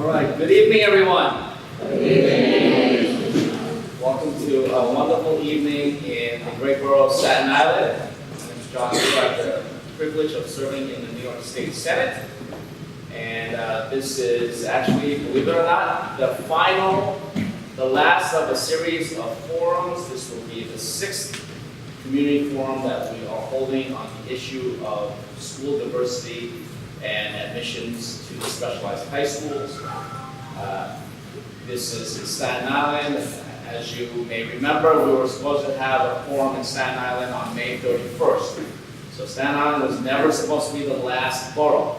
All right, good evening, everyone. Good evening. Welcome to a wonderful evening in the great borough of Staten Island. My name is John. I have the privilege of serving in the New York State Senate. And this is actually, believe it or not, the last of a series of forums. This will be the 6th community forum that we are holding on the issue of school diversity and admissions to the specialized high schools. This is in Staten Island. As you may remember, we were supposed to have a forum in Staten Island on May 31st. So Staten Island was never supposed to be the last borough.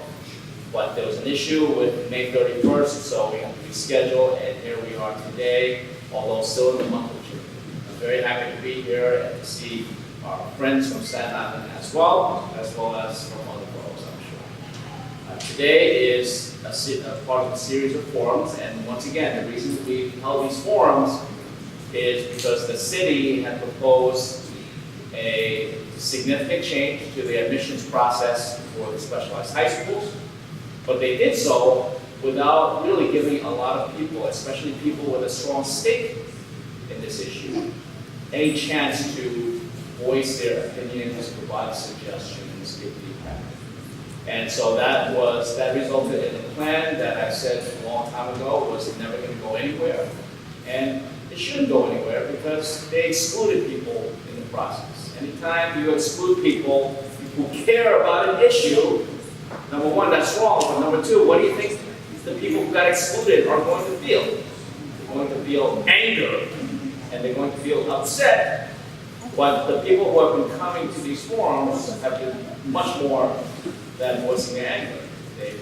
But there was an issue with May 31st, so we had to reschedule, and here we are today, although still in the month of June. I'm very happy to be here and to see our friends from Staten Island as well as from other boroughs, I'm sure. Today is a part of a series of forums, and once again, the reason we held these forums is because the city had proposed a significant change to the admissions process for the specialized high schools. But they did so without really giving a lot of people, especially people with a strong stake in this issue, any chance to voice their opinions, provide suggestions, give feedback. And so that resulted in a plan that I said a long time ago was never going to go anywhere. And it shouldn't go anywhere because they excluded people in the process. Anytime you exclude people who care about an issue, number one, that's wrong, but number two, what do you think the people who got excluded are going to feel? They're going to feel anger, and they're going to feel upset. But the people who have been coming to these forums have been much more than voicing their anger. They've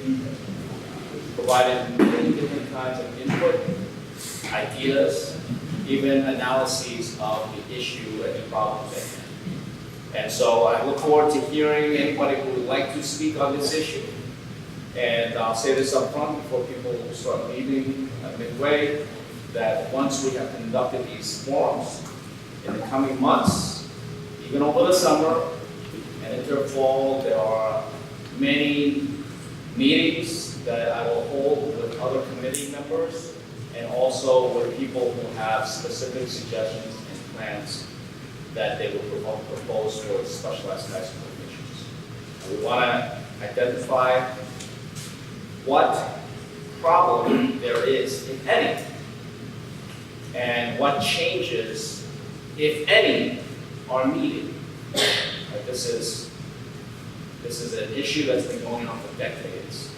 provided many different kinds of input, ideas, even analyses of the issue and the problem they have. And so I look forward to hearing anybody who would like to speak on this issue. And I'll say this up front before people start leaving midway, that once we have conducted these forums, in the coming months, even over the summer and into the fall, there are many meetings that I will hold with other committee members and also with people who have specific suggestions and plans that they will propose for specialized high school admissions. We want to identify what problem there is, if any, and what changes, if any, are needed. This is an issue that's been going on for decades.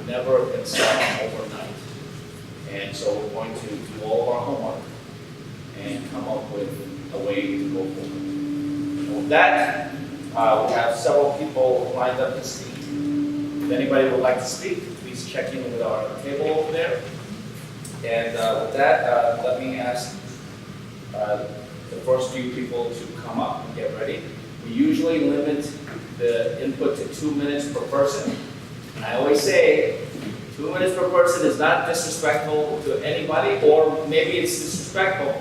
Never been solved overnight. And so we're going to do all of our homework and come up with a way to go forward. And with that, we have several people lined up to speak. If anybody would like to speak, please check in with our table over there. And with that, let me ask the first few people to come up and get ready. We usually limit the input to 2 minutes per person. And I always say, 2 minutes per person is not disrespectful to anybody, or maybe it's disrespectful,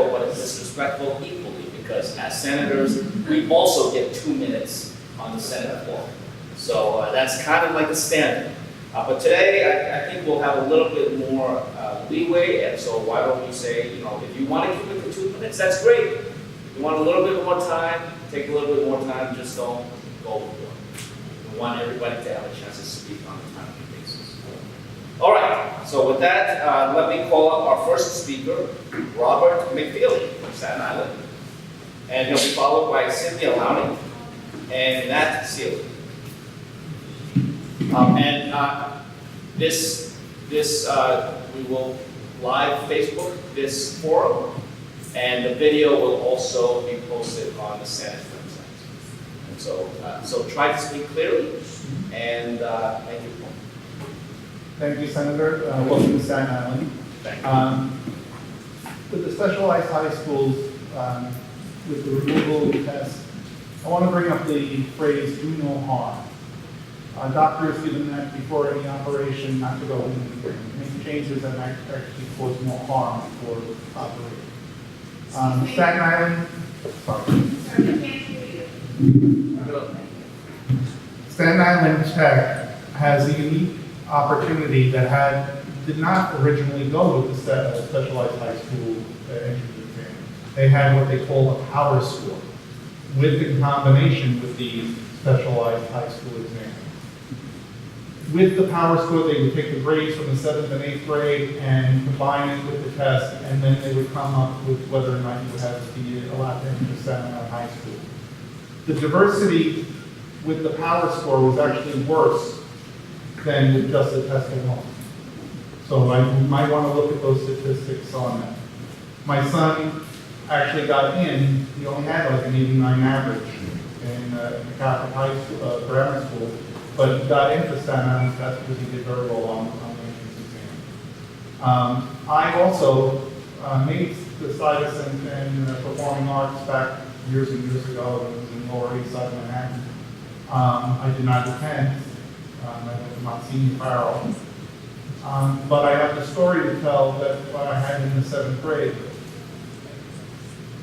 but it's disrespectful equally, because as senators, we also get 2 minutes on the Senate floor. So that's kind of like the standard. But today, I think we'll have a little bit more leeway, and so why don't we say, if you want to keep it to 2 minutes, that's great. If you want a little bit more time, take a little bit more time, just don't go overboard. We want everybody to have a chance to speak on a timely basis. All right, so with that, let me call up our first speaker, Robert McFeely from Staten Island. And he'll be followed by Cynthia Lowney and Nat Sealy. We will live Facebook this forum, and the video will also be posted on the Senate website. And so try to speak clearly, and thank you. Thank you, Senator. Welcome to Staten Island. Thank you. With the specialized high schools, with the removal of the test, I want to bring up the phrase, do no harm. Doctors given that before any operation not to go in and make changes that might actually cause more harm for operating. Staten Island, Staten Island Tech has a unique opportunity that did not originally go with the specialized high school entrance exam. They had what they call a power score, in combination with the specialized high school exam. With the power score, they would take the grades from the 7th and 8th grade and combine it with the test, and then they would come up with whether or not you would have to be allowed to enter Staten Island High School. The diversity with the power score was actually worse than with just the test alone. So you might want to look at those statistics on that. My son actually got in, he only had like an 89 average in the Catholic high school, grammar school, but he got into Staten Island test because he did very well on the entrance exam. I also made the Stuyvesant and performing arts back years and years ago when it was in Lower East Side Manhattan. I did not attend. I was not senior Farrell. But I have the story to tell that what I had in the 7th grade.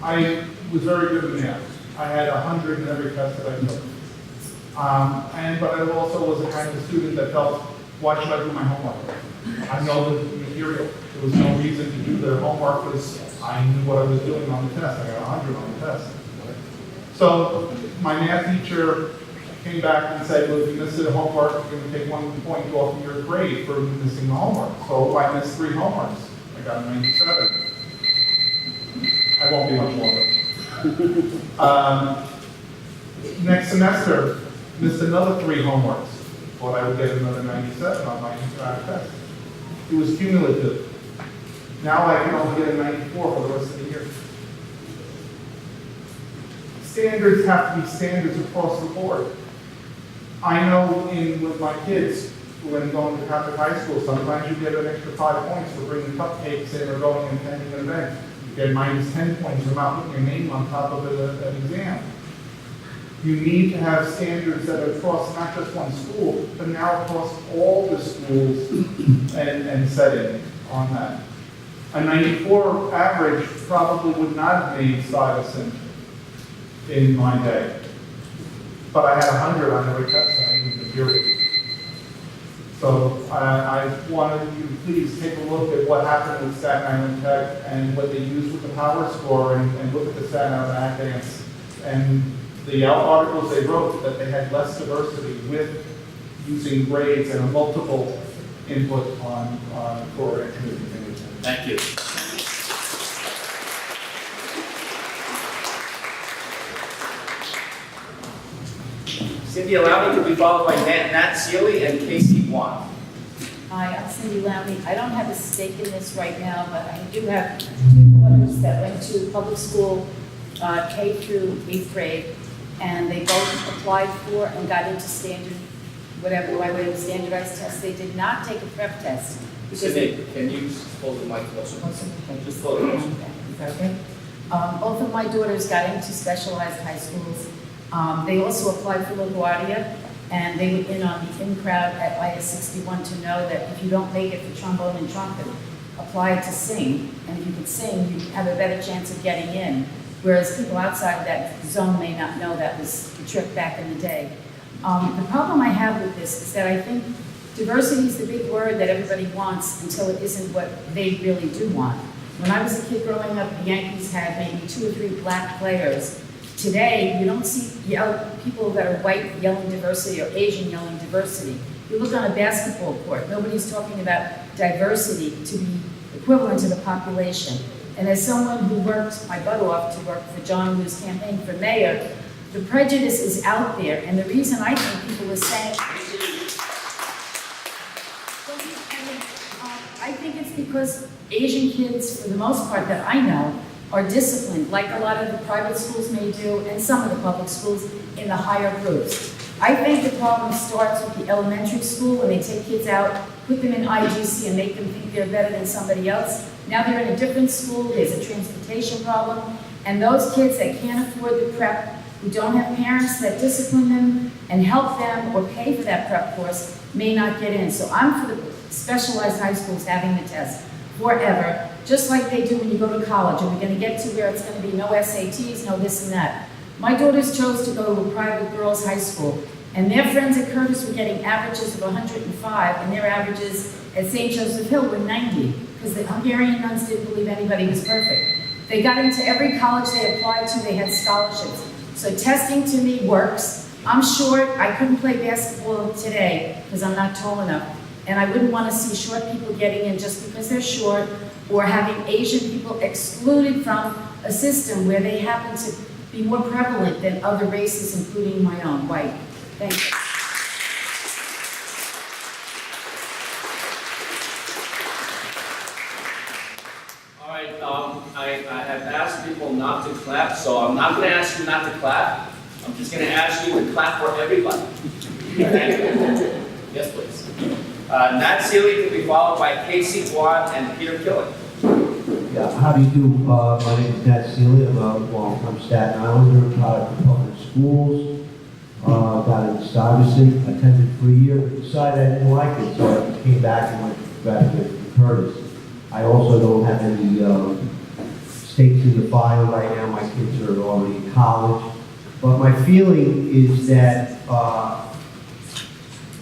I was very good in math. I had 100 in every test that I took. But I also was the kind of student that felt, why should I do my homework? I know the material. There was no reason to do their homework because I knew what I was doing on the test. I got 100 on the test. So my math teacher came back and said, well, if you miss the homework, you're going to take 1 point off of your grade for missing the homework. So I missed 3 homeworks. I got a 97. I won't be much longer. Next semester, missed another 3 homeworks. Thought I would get another 97 on my test. It was cumulative. Now I can only get a 94 for the rest of the year. Standards have to be standards across the board. I know with my kids, when going to Catholic high school, sometimes you get an extra 5 points for bringing cupcakes in or going and attending an event. You get minus 10 points for not putting your name on top of an exam. You need to have standards that are across not just one school, but now across all the schools and setting on that. A 94 average probably would not have made Stuyvesant in my day. But I had 100 on every test I in the period. So I wanted you to please take a look at what happened with Staten Island Tech and what they used with the power score and look at the Staten Island Academics and the articles they wrote that they had less diversity with using grades and a multiple input for entry. Thank you. Cindy Labetti to be followed by Nat Seeley and Casey Wan. Hi, I'm Cindy Labetti. I don't have a stake in this right now, but I do have 2 daughters that went to public school, K through 8th grade, and they both applied for and got into standardized tests. They did not take a prep test. Cindy, can you hold the mic closer? Just hold it closer. Okay. Both of my daughters got into specialized high schools. They also applied for LaGuardia, and they were in on the in-crowd at IS 61 to know that if you don't make it for trombone and trumpet, apply to sing, and if you could sing, you have a better chance of getting in, whereas people outside of that zone may not know that was the trick back in the day. The problem I have with this is that I think diversity is the big word that everybody wants until it isn't what they really do want. When I was a kid growing up, the Yankees had maybe 2 or 3 black players. Today, you don't see people that are white yelling diversity or Asian yelling diversity. You look on a basketball court, nobody's talking about diversity to be equivalent to the population. And as someone who worked my butt off to work for John Lew's campaign for mayor, the prejudice is out there. And the reason I think people are saying, I think it's because Asian kids, for the most part that I know, are disciplined, like a lot of the private schools may do, and some of the public schools in the higher groups. I think the problem starts with the elementary school when they take kids out, put them in IGC and make them think they're better than somebody else. Now they're in a different school, there's a transportation problem, and those kids that can't afford the prep, who don't have parents that discipline them and help them or pay for that prep course, may not get in. So I'm for the specialized high schools having the test forever, just like they do when you go to college, and we're going to get to where it's going to be no SATs, no this and that. My daughters chose to go to a private girls' high school. And their friends at Curtis were getting averages of 105, and their averages at St. Joseph Hill were 90, because the Hungarian nuns didn't believe anybody was perfect. They got into every college they applied to, they had scholarships. So testing to me works. I'm short, I couldn't play basketball today because I'm not tall enough. And I wouldn't want to see short people getting in just because they're short, or having Asian people excluded from a system where they happen to be more prevalent than other races, including my own, white. Thank you. All right, I have asked people not to clap, so I'm not going to ask you not to clap. I'm just going to ask you to clap for everybody. Okay? Yes, please. Nat Seeley to be followed by Casey Guan and Peter Killen. Yeah, how do you do? My name is Nat Seeley. I'm Staten Islander, product of public schools. Got into Stuyvesant, attended for a year, but decided I didn't like it, so I came back and went to graduate from Curtis. I also don't have any stakes in the fire right now. My kids are already in college. But my feeling is that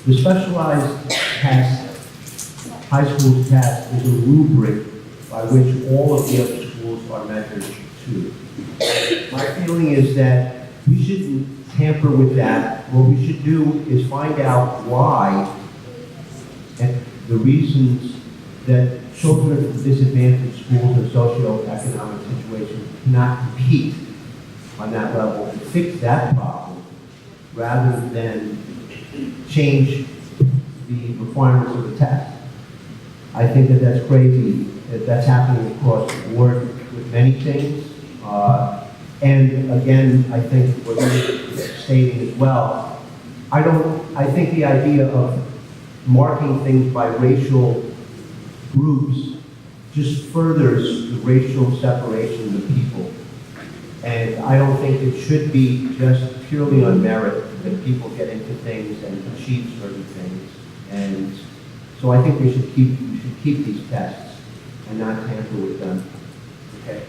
the specialized test, high school test, is a rubric by which all of the other schools are measured to. My feeling is that we shouldn't tamper with that. What we should do is find out why and the reasons that children from disadvantaged schools or socioeconomic situations cannot compete on that level and fix that problem rather than change the requirements of the test. I think that that's crazy, that that's happening across the board with many things. And again, I think what you're stating as well, I think the idea of marking things by racial groups just furthers the racial separation of people. And I don't think it should be just purely on merit that people get into things and achieve certain things. And so I think we should keep these tests and not tamper with them. Okay.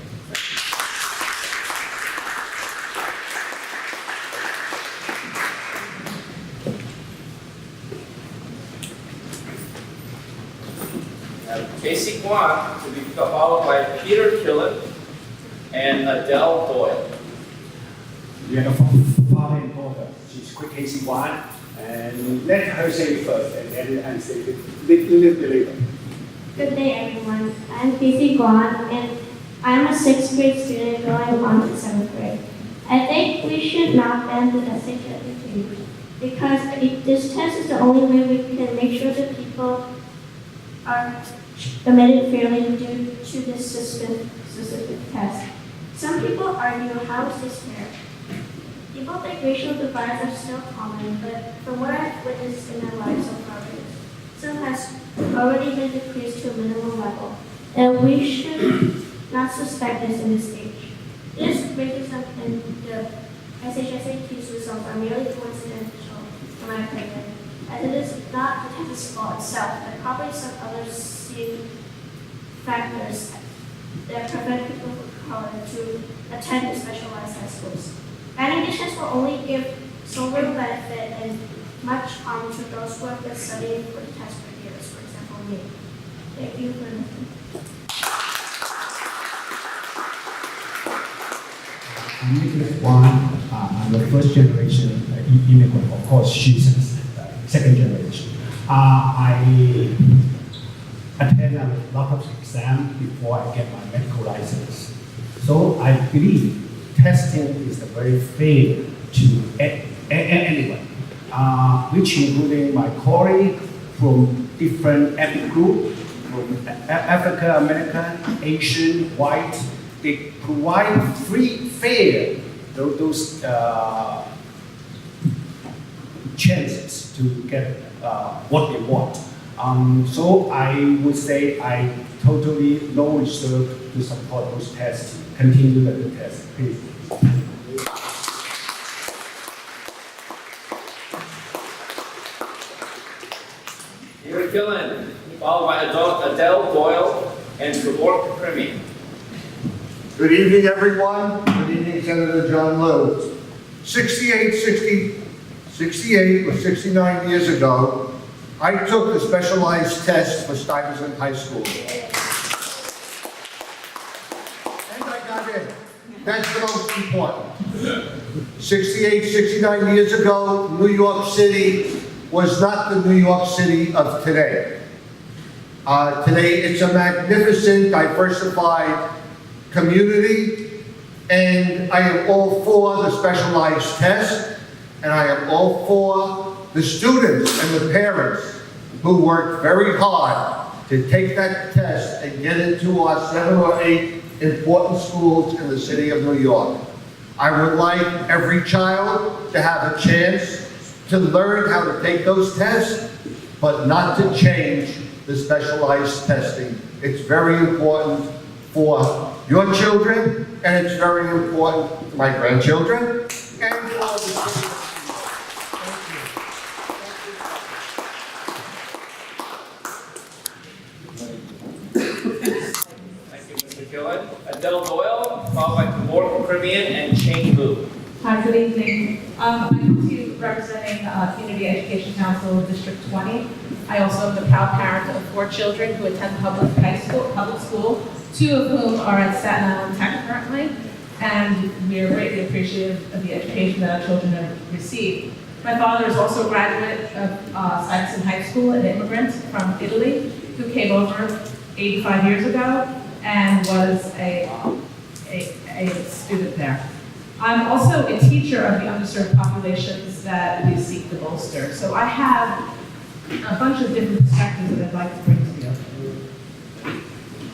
Casey Guan to be followed by Peter Killen and Adele Doyle. We have a father and daughter. She's quick, Casey Wan, and let her say it first, and then say it little bit later. Good day, everyone. I'm Casey Guan, and I'm a 6th grade student going on to 7th grade. I think we should not ban the SHST because this test is the only way we can make sure that people are admitted fairly due to this specific test. Some people argue, how is this fair? People think racial divides are still common, but from what I've witnessed in my life so far, some has already been decreased to a minimal level, and we should not suspect this in this age. This racism in the SHSAT's results are merely coincidental, in my opinion, as it is not the test's fault itself, but probably some other factors that prevent people of color to attend the specialized high schools. Banning this test will only give so little benefit and much harm to those who have been studying for the test for years, for example me. Thank you for listening. Nicholas Wan, I'm the first generation immigrant. Of course, she's second generation. I attend a lot of exams before I get my medical license. So I believe testing is very fair to anyone, which including my colleague from different ethnic group, from African American, Asian, white. They provide free, fair those chances to get what they want. So I would say I totally no reserve to support those tests. Continue the test, please. Peter Killen, followed by Adele Doyle and Gabor Krimi. Good evening, everyone. Good evening, Senator John Liu. 6860 68 or 69 years ago, I took the specialized test for Stuyvesant High School. And I got in. That's the most important. 68, 69 years ago, New York City was not the New York City of today. Today, it's a magnificent, diversified community, and I am all for the specialized test, and I am all for the students and the parents who worked very hard to take that test and get into our 7 or 8 important schools in the city of New York. I would like every child to have a chance to learn how to take those tests, but not to change the specialized testing. It's very important for your children, and it's very important for my grandchildren, and for the city. Thank you, Mr. Gillen. Adele Doyle, followed by Kamor Crimean and Chang Lu. Hi, good evening. I'm here representing Community Education Council District 20. I also am the proud parent of 4 children who attend public school, 2 of whom are at Staten Island Tech currently, and we are greatly appreciative of the education that our children have received. My father is also a graduate of Staten High School, an immigrant from Italy who came over 85 years ago and was a student there. I'm also a teacher of the underserved populations that we seek to bolster. So I have a bunch of different perspectives that I'd like to bring to you.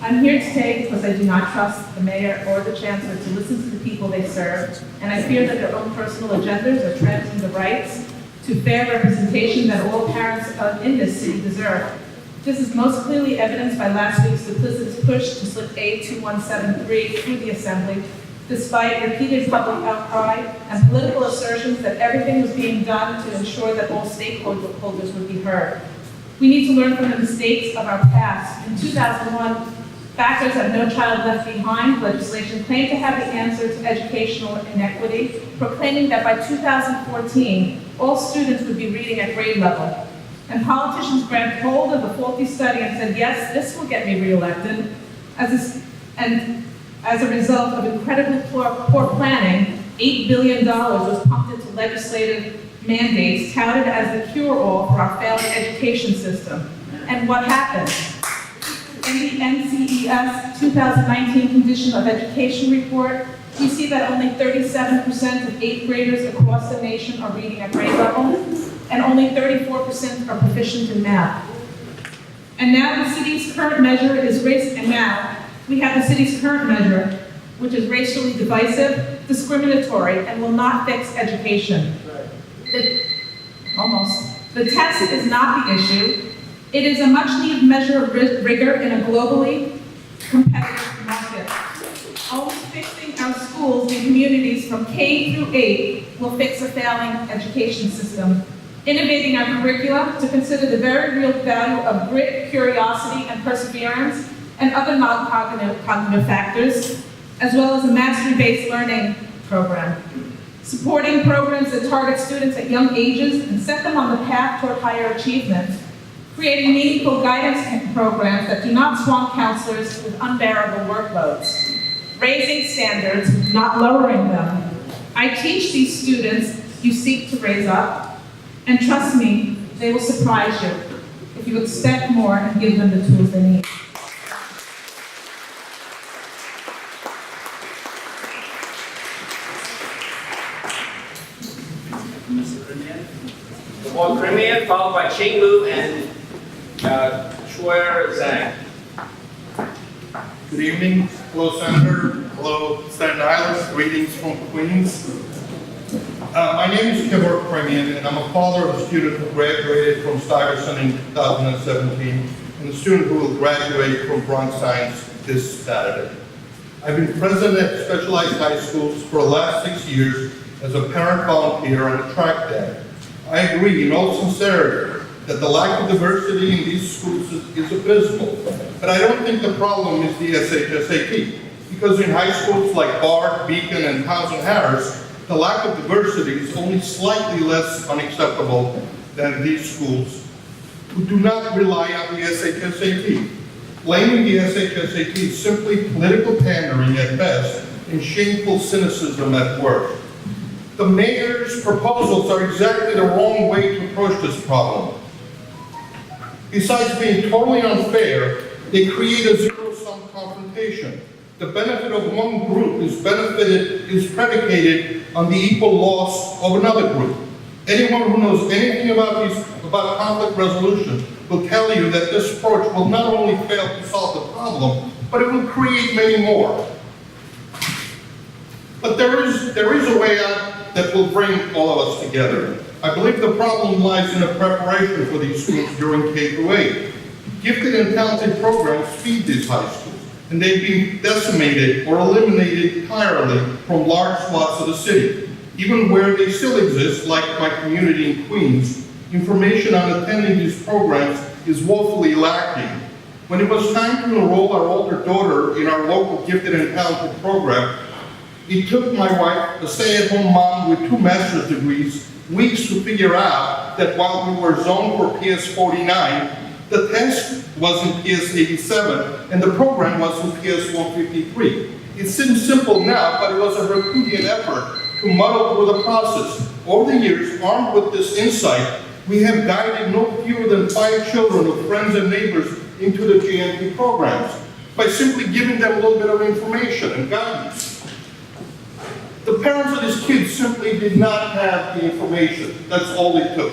I'm here today because I do not trust the mayor or the chancellor to listen to the people they serve, and I fear that their own personal agendas are trampling the rights to fair representation that all parents in this city deserve. This is most clearly evidenced by last week's duplicitous push to slip A2173 through the Assembly, despite repeated public outcry and political assertions that everything was being done to ensure that all stakeholders would be heard. We need to learn from the mistakes of our past. In 2001, backers of No Child Left Behind legislation claimed to have the answer to educational inequity, proclaiming that by 2014, all students would be reading at grade level. And politicians grabbed hold of the faulty study and said, yes, this will get me reelected. As a result of incredibly poor planning, $8 billion was pumped into legislative mandates touted as the cure-all for our failing education system. And what happened? In the NCES 2019 Condition of Education Report, we see that only 37% of 8th graders across the nation are reading at grade level, and only 34% are proficient in math. And now the city's current measure is we have the city's current measure, which is racially divisive, discriminatory, and will not fix education. The test is not the issue. It is a much-needed measure of rigor in a globally competitive market. Only fixing our schools and communities from K through 8 will fix a failing education system. Innovating our curricula to consider the very real value of grit, curiosity, and perseverance, and other non-cognitive factors, as well as a mastery-based learning program. Supporting programs that target students at young ages and set them on the path toward higher achievement. Creating meaningful guidance programs that do not swamp counselors with unbearable workloads. Raising standards, not lowering them. I teach these students you seek to raise up, and trust me, they will surprise you if you expect more and give them the tools they need. Kamor Crimean, followed by Chang Lu and Shuer Zhang. Good evening. Hello, Senator. Hello, Staten Island. Greetings from Queens. My name is Kamor Crimean, and I'm a father of a student who graduated from Stuyvesant in 2017, and a student who will graduate from Bronx Science this Saturday. I've been president at specialized high schools for the last 6 years as a parent volunteer and a track dad. I agree in all sincerity that the lack of diversity in these schools is abysmal. But I don't think the problem is the SHSAT, because in high schools like Bard, Beacon, and Townsend Harris, the lack of diversity is only slightly less unacceptable than these schools who do not rely on the SHSAT. Blaming the SHSAT is simply political pandering at best and shameful cynicism at worst. The mayor's proposals are exactly the wrong way to approach this problem. Besides being totally unfair, they create a zero-sum confrontation. The benefit of one group is predicated on the equal loss of another group. Anyone who knows anything about conflict resolution will tell you that this approach will not only fail to solve the problem, but it will create many more. But there is a way out that will bring all of us together. I believe the problem lies in the preparation for these schools during K-8. Gifted and talented programs feed these high schools, and they've been decimated or eliminated entirely from large swaths of the city. Even where they still exist, like my community in Queens, information on attending these programs is woefully lacking. When it was time to enroll our older daughter in our local gifted and talented program, it took my wife, a stay-at-home mom with 2 master's degrees, weeks to figure out that while we were zoned for PS 49, the test was in PS 87 and the program was in PS 153. It seems simple now, but it was a Herculean effort to muddle through the process. Over the years, armed with this insight, we have guided no fewer than 5 children of friends and neighbors into the GNP programs by simply giving them a little bit of information and guidance. The parents of these kids simply did not have the information. That's all it took.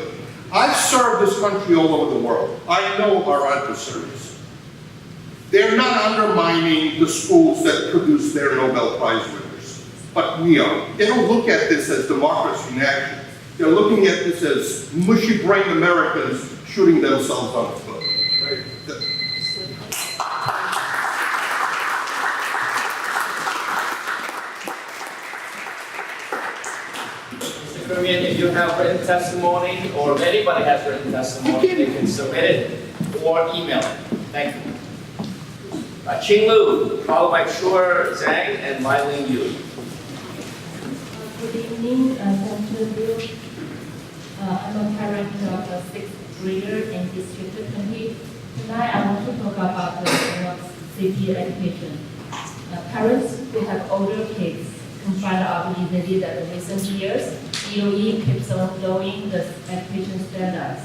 I've served this country all over the world. I know our adversaries. They're not undermining the schools that produce their Nobel Prize winners, but we are. They don't look at this as democracy in action. They're looking at this as mushy-brained Americans shooting themselves on the foot. If you have written testimony, or if anybody has written testimony, they can submit it or email it. Thank you. Ching Lu, followed by Shur Zhang and Mylene Yu. Good evening, Dr. Liu. I'm a parent of a 6th grader in District 20. Tonight I want to talk about the city education. Parents who have older kids can find out easily that in recent years, DOE keeps on lowering the education standards.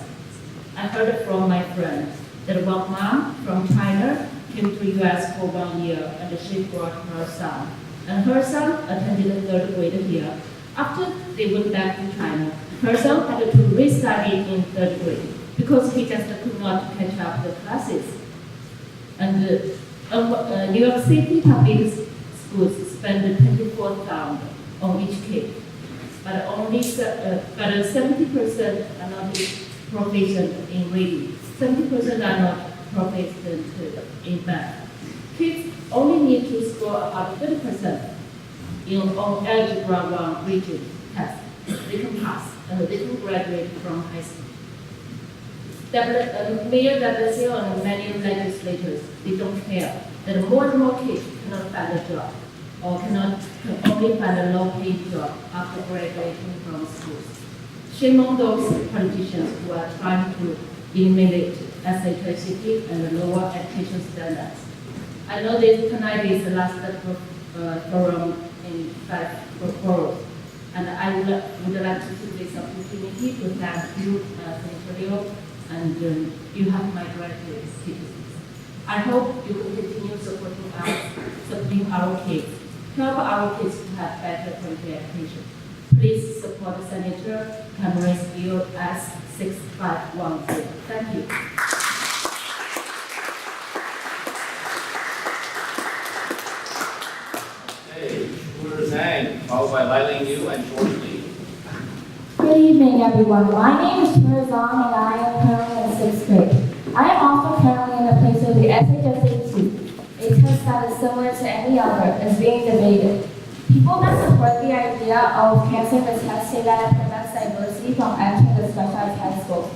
I heard from my friend that one mom from China came to US for 1 year and she brought her son. And her son attended the 3rd grade here. After they went back to China, her son had to restudy in 3rd grade because he just could not catch up the classes. And New York City public schools spend $24,000 on each kid, but only 70% are not proficient in reading. 70% are not proficient in math. Kids only need to score about 30% on Algebra 1 region test. They can pass and they can graduate from high school. Mayor Labetti and many legislators, they don't care that more and more kids cannot find a job or can only find a low-paid job after graduating from schools. Shame on those politicians who are trying to eliminate SHSAT and lower education standards. I know that tonight is the last forum in 5 boroughs, and I would like to take this opportunity to thank you, Senator Liu, and you have my gratitude, citizens. I hope you will continue supporting us, supporting our kids, help our kids to have better quality education. Please support Senator Cameron's bill as 6510. Thank you. Hey, Shur Zhang, followed by Mylene Yu and George Lee. Good evening, everyone. My name is Shur Zhang, and I am currently in 6th grade. I am also currently in the place of the SHSAT, a test that is similar to any other, is being debated. People that support the idea of canceling the test say that it prevents diversity from entering the specialized high schools.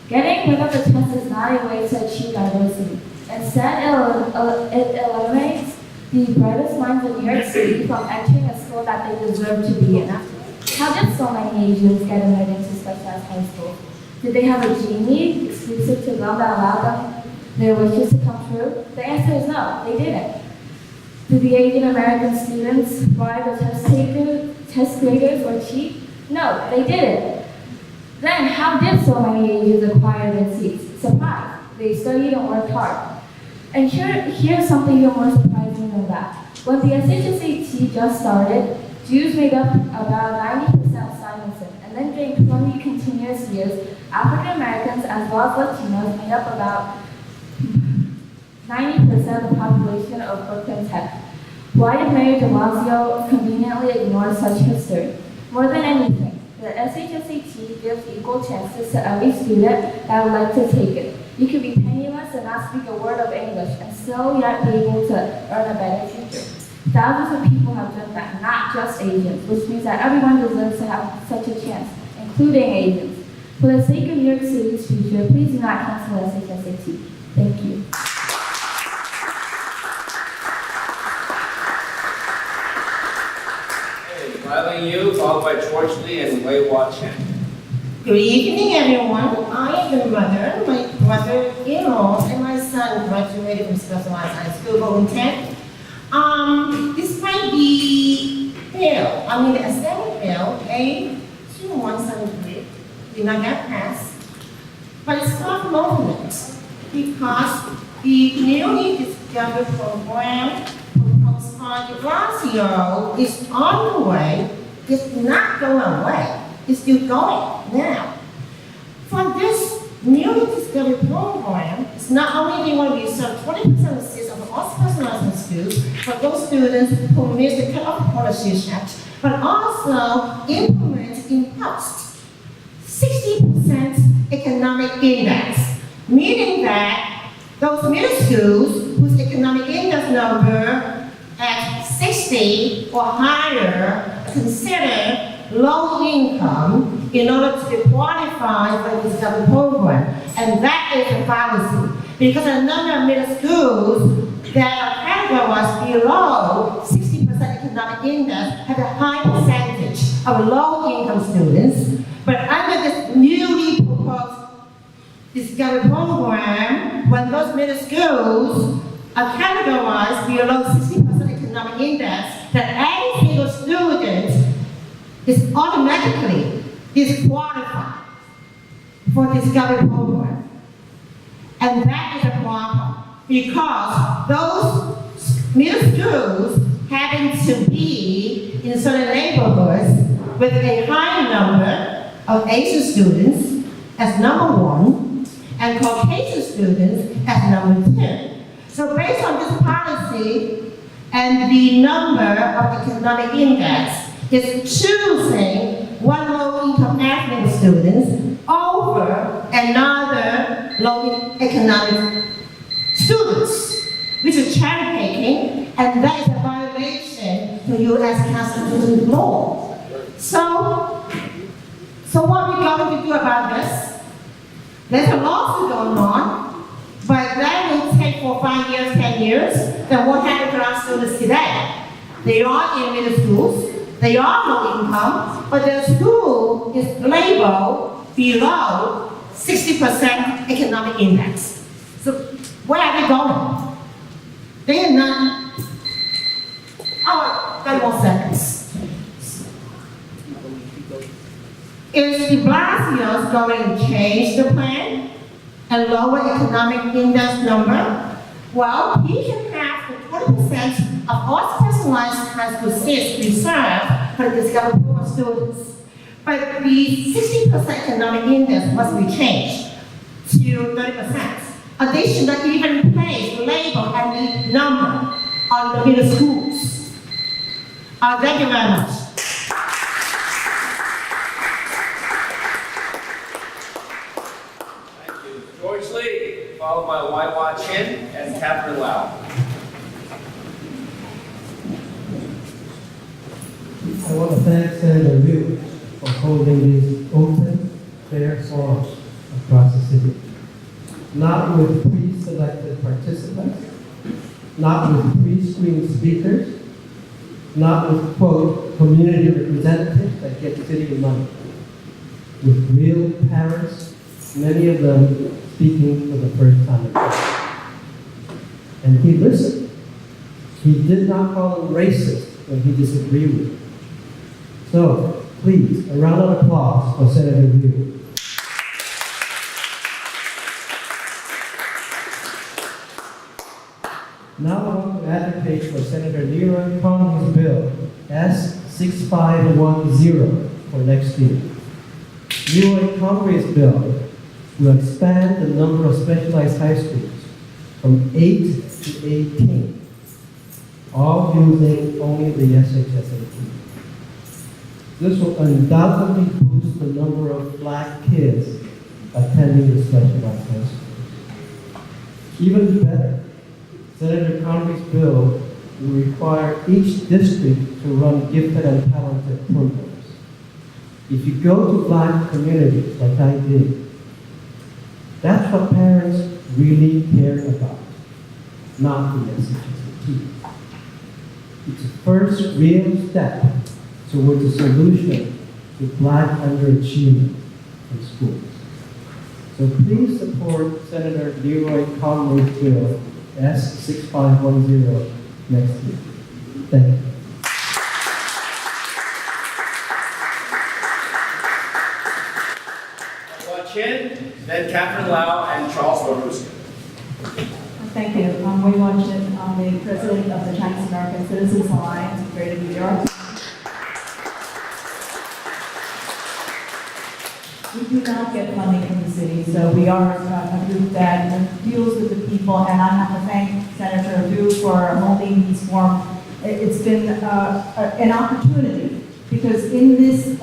Getting rid of the test is not a way to achieve diversity. Instead, it eliminates the brightest minds in New York City from entering a school feel that they deserve to be in. How did so many Asians get admitted into specialized high school? Did they have a genie exclusive to them that allowed them their wishes to come true? The answer is no, they didn't. Did the Asian American students bribe the test graders or cheat? No, they didn't. Then how did so many Asians acquire their seats? Surprise, they studied and worked hard. And here's something even more surprising than that. When the SHSAT just started, Jews made up about 90% of Simonson, and then during 20 continuous years, African Americans as well as Latinos made up about 90% of the population of Brooklyn Tech. Why did Mayor de Blasio conveniently ignore such history? More than anything, the SHSAT gives equal chances to every student that would like to take it. You can be penniless and not speak a word of English and still yet be able to earn a better future. Thousands of people have done that, not just Asians, which means that everyone deserves to have such a chance, including Asians. For the sake of New York City's future, please do not cancel SHSAT. Thank you. Riley Yu, followed by George Lee and Wei Hua Chen. Good evening, everyone. I am the mother, my brother-in-law, and my son graduated from Specialized High School, Golden Tech. Despite the fail, the assembly fail, A2173 did not get passed, but it's not movement because the newly discovered program proposed by de Blasio is on the way. It's not going away. It's still going now. For this newly discovered program, it's not only they want to reserve 20% of the seats of all specialized schools for those students who miss the cutoff policy check, but also implement in post 60% economic index, meaning that those middle schools whose economic index number at 60 or higher are considered low income in order to qualify for this government program. And that is a fallacy because a number of middle schools that are categorized below 60% economic index have a high percentage of low income students. But under this newly proposed Discovery program, when those middle schools are categorized below 60% economic index, that every single student is automatically disqualified for Discovery program. And that is a problem because those middle schools happen to be in certain neighborhoods with a high number of Asian students as number one and Caucasian students as number two. So based on this policy and the number of economic index, is choosing one low-income ethnic students over another low economic students, which is cherry picking, and that is a violation to U.S. constitutional law. So what are we going to do about this? There's a lawsuit going on, but that will take for 5 years, 10 years. Then what happened to our students today? They are in middle schools. They are low income, but their school is labeled below 60% economic index. So where are they going? They are not. Oh, 30 more seconds. Is de Blasio going to change the plan and lower economic index number? Well, he should have the 20% of all specialized high school seats reserved for the Discovery program students. But the 60% economic index must be changed to 30%. Additionally, even place label and the number on the middle schools. Thank you very much. Thank you. George Lee, followed by Wei Hua Chen and Catherine Lau. I want to thank Senator Liu for holding these open, fair forums across the city. Not with pre-selected participants, not with pre-screened speakers, not with, quote, community representatives that get city money, with real parents, many of them speaking for the first time. And he listened. He did not call them racist when he disagreed with them. So, please, a round of applause for Senator Liu. Now I want to advocate for Senator Leroy Conley's bill, S6510, for next year. Leroy Conley's bill will expand the number of specialized high schools from 8 to 18, all using only the SHSAT. This will undoubtedly boost the number of black kids attending the specialized high schools. Even better, Senator Conley's bill will require each district to run gifted and talented programs. If you go to black communities like I did, that's what parents really care about, not the SHSAT. It's the first real step towards a solution to black underachievement in schools. So please support Senator Leroy Conley's bill, S6510, next year. Thank you. Chin, then Catherine Lau and Charles Baruska. Thank you. Wei Wan-Chin, I'm the president of the Chinese American Citizens Alliance in Greater New York. We do not get funding from the city, so we are a group that deals with the people, and I have to thank Senator Liu for holding these forums. It's been an opportunity, because in this,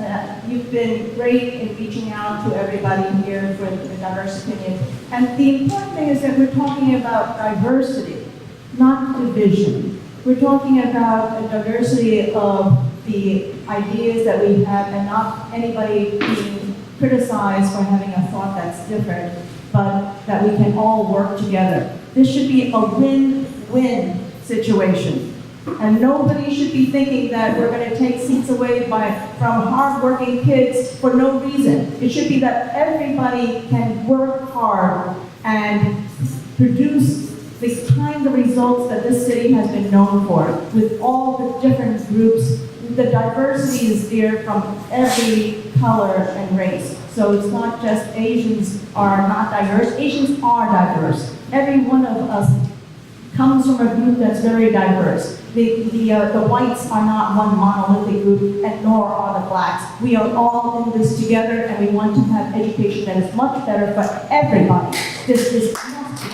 you've been great in reaching out to everybody here for the diverse opinion. And the important thing is that we're talking about diversity, not division. We're talking about a diversity of the ideas that we have, and not anybody being criticized for having a thought that's different, but that we can all work together. This should be a win-win situation. And nobody should be thinking that we're going to take seats away from hardworking kids for no reason. It should be that everybody can work hard and produce the kind of results that this city has been known for, with all the different groups. The diversity is there from every color and race. So it's not just Asians are not diverse. Asians are diverse. Every one of us comes from a group that's very diverse. The whites are not one monolithic group, and nor are the blacks. We are all in this together, and we want to have education that is much better for everybody. This is must be.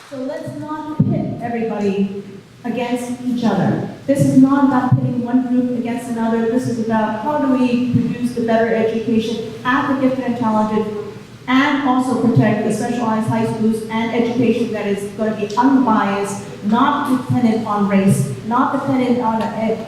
So let's not pit everybody against each other. This is not about pitting one group against another. This is about how do we produce the better education at the gifted and talented, and also protect the specialized high schools and education that is going to be unbiased, not dependent on race, not dependent on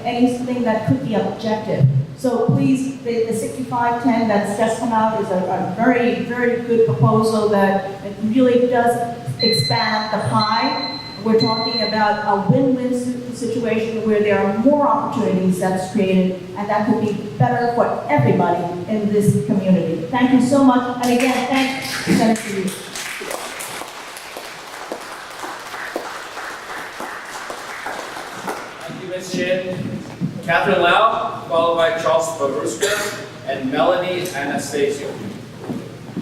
anything that could be objective. So please, the 6510 that's just come out is a very, very good proposal that it really does expand the pie. We're talking about a win-win situation where there are more opportunities that's created, and that could be better for everybody in this community. Thank you so much, and again, thanks, Senator Liu. Thank you, Ms. Chin. Catherine Lau, followed by Charles Baruska and Melanie Anastasio.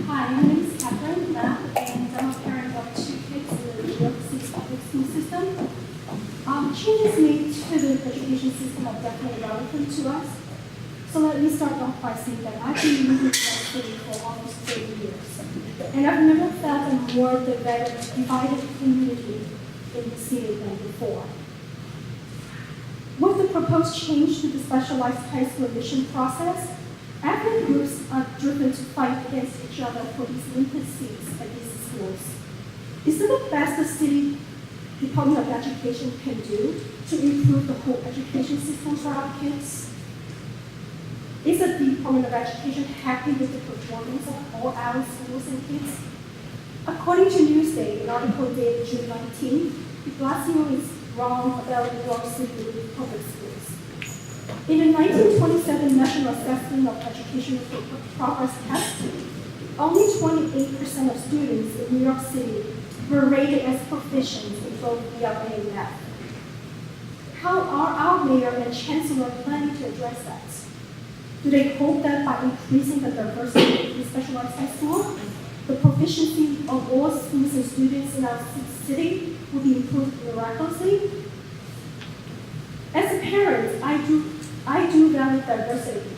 Hi, my name is Catherine Lau, and I'm a parent of 2 kids in the New York City public school system. Changes made to the education system are definitely relevant to us. So let me start off by saying that I've been living in the city for almost 30 years. And I've never felt a more divided community in the city than before. With the proposed change to the specialized high school admission process, ethnic groups are driven to fight against each other for these limited seats at these schools. Is it the best the city Department of Education can do to improve the whole education system for our kids? Is the Department of Education happy with the performance of all our schools and kids? According to Newsday, an article dated June 19, de Blasio is wrong about New York City public schools. In the 1927 National Assessment of Educational Progress test, only 28% of students in New York City were rated as proficient in both ELA and math. How are our mayor and chancellor planning to address that? Do they hope that by increasing the diversity in specialized high school, the proficiency of all schools and students in our city will be improved miraculously? As a parent, I do value diversity.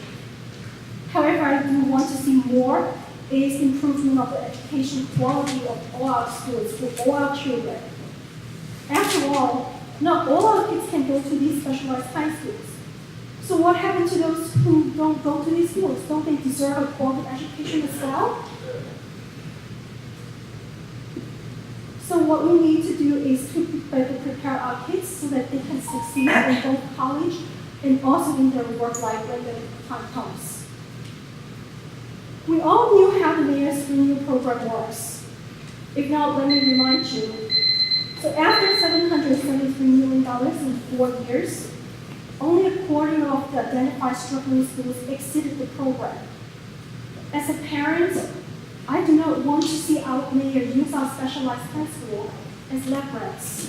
However, I do want to see more is improvement of the education quality of all our schools for all our children. After all, not all our kids can go to these specialized high schools. So what happened to those who don't go to these schools? Don't they deserve a quality education as well? So what we need to do is to prepare our kids so that they can succeed in both college and also in their work life when the time comes. We all knew how the mayor's screening program works. If not, let me remind you. So after $773 million in 4 years, only a quarter of the identified struggling schools exceeded the program. As a parent, I do not want to see our mayor use our specialized high school as leverage.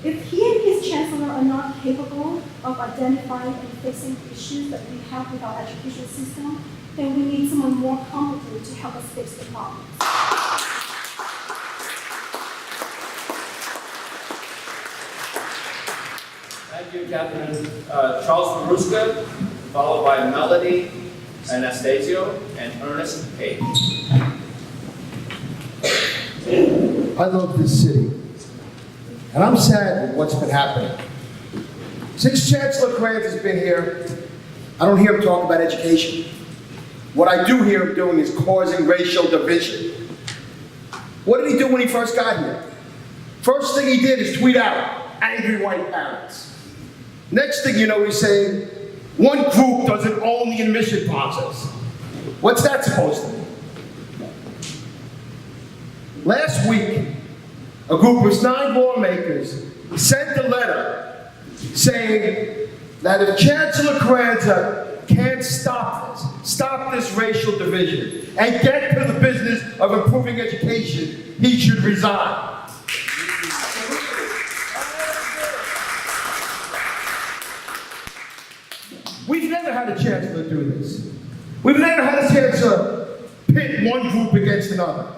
If he and his chancellor are not capable of identifying and fixing the issues that we have with our education system, then we need someone more competent to help us fix the problems. Thank you, Catherine. Charles Maruska, followed by Melody Anastasio and Ernest Page. I love this city, and I'm sad with what's been happening. Since Chancellor Krantz has been here, I don't hear him talk about education. What I do hear him doing is causing racial division. What did he do when he first got here? First thing he did is tweet out, angry white parents. Next thing you know, he's saying, one group doesn't own the admission process. What's that supposed to mean? Last week, a group of 9 lawmakers sent a letter saying that if Chancellor Krantz can't stop this racial division, and get to the business of improving education, he should resign. We've never had a chancellor do this. We've never had a chancellor pit one group against another.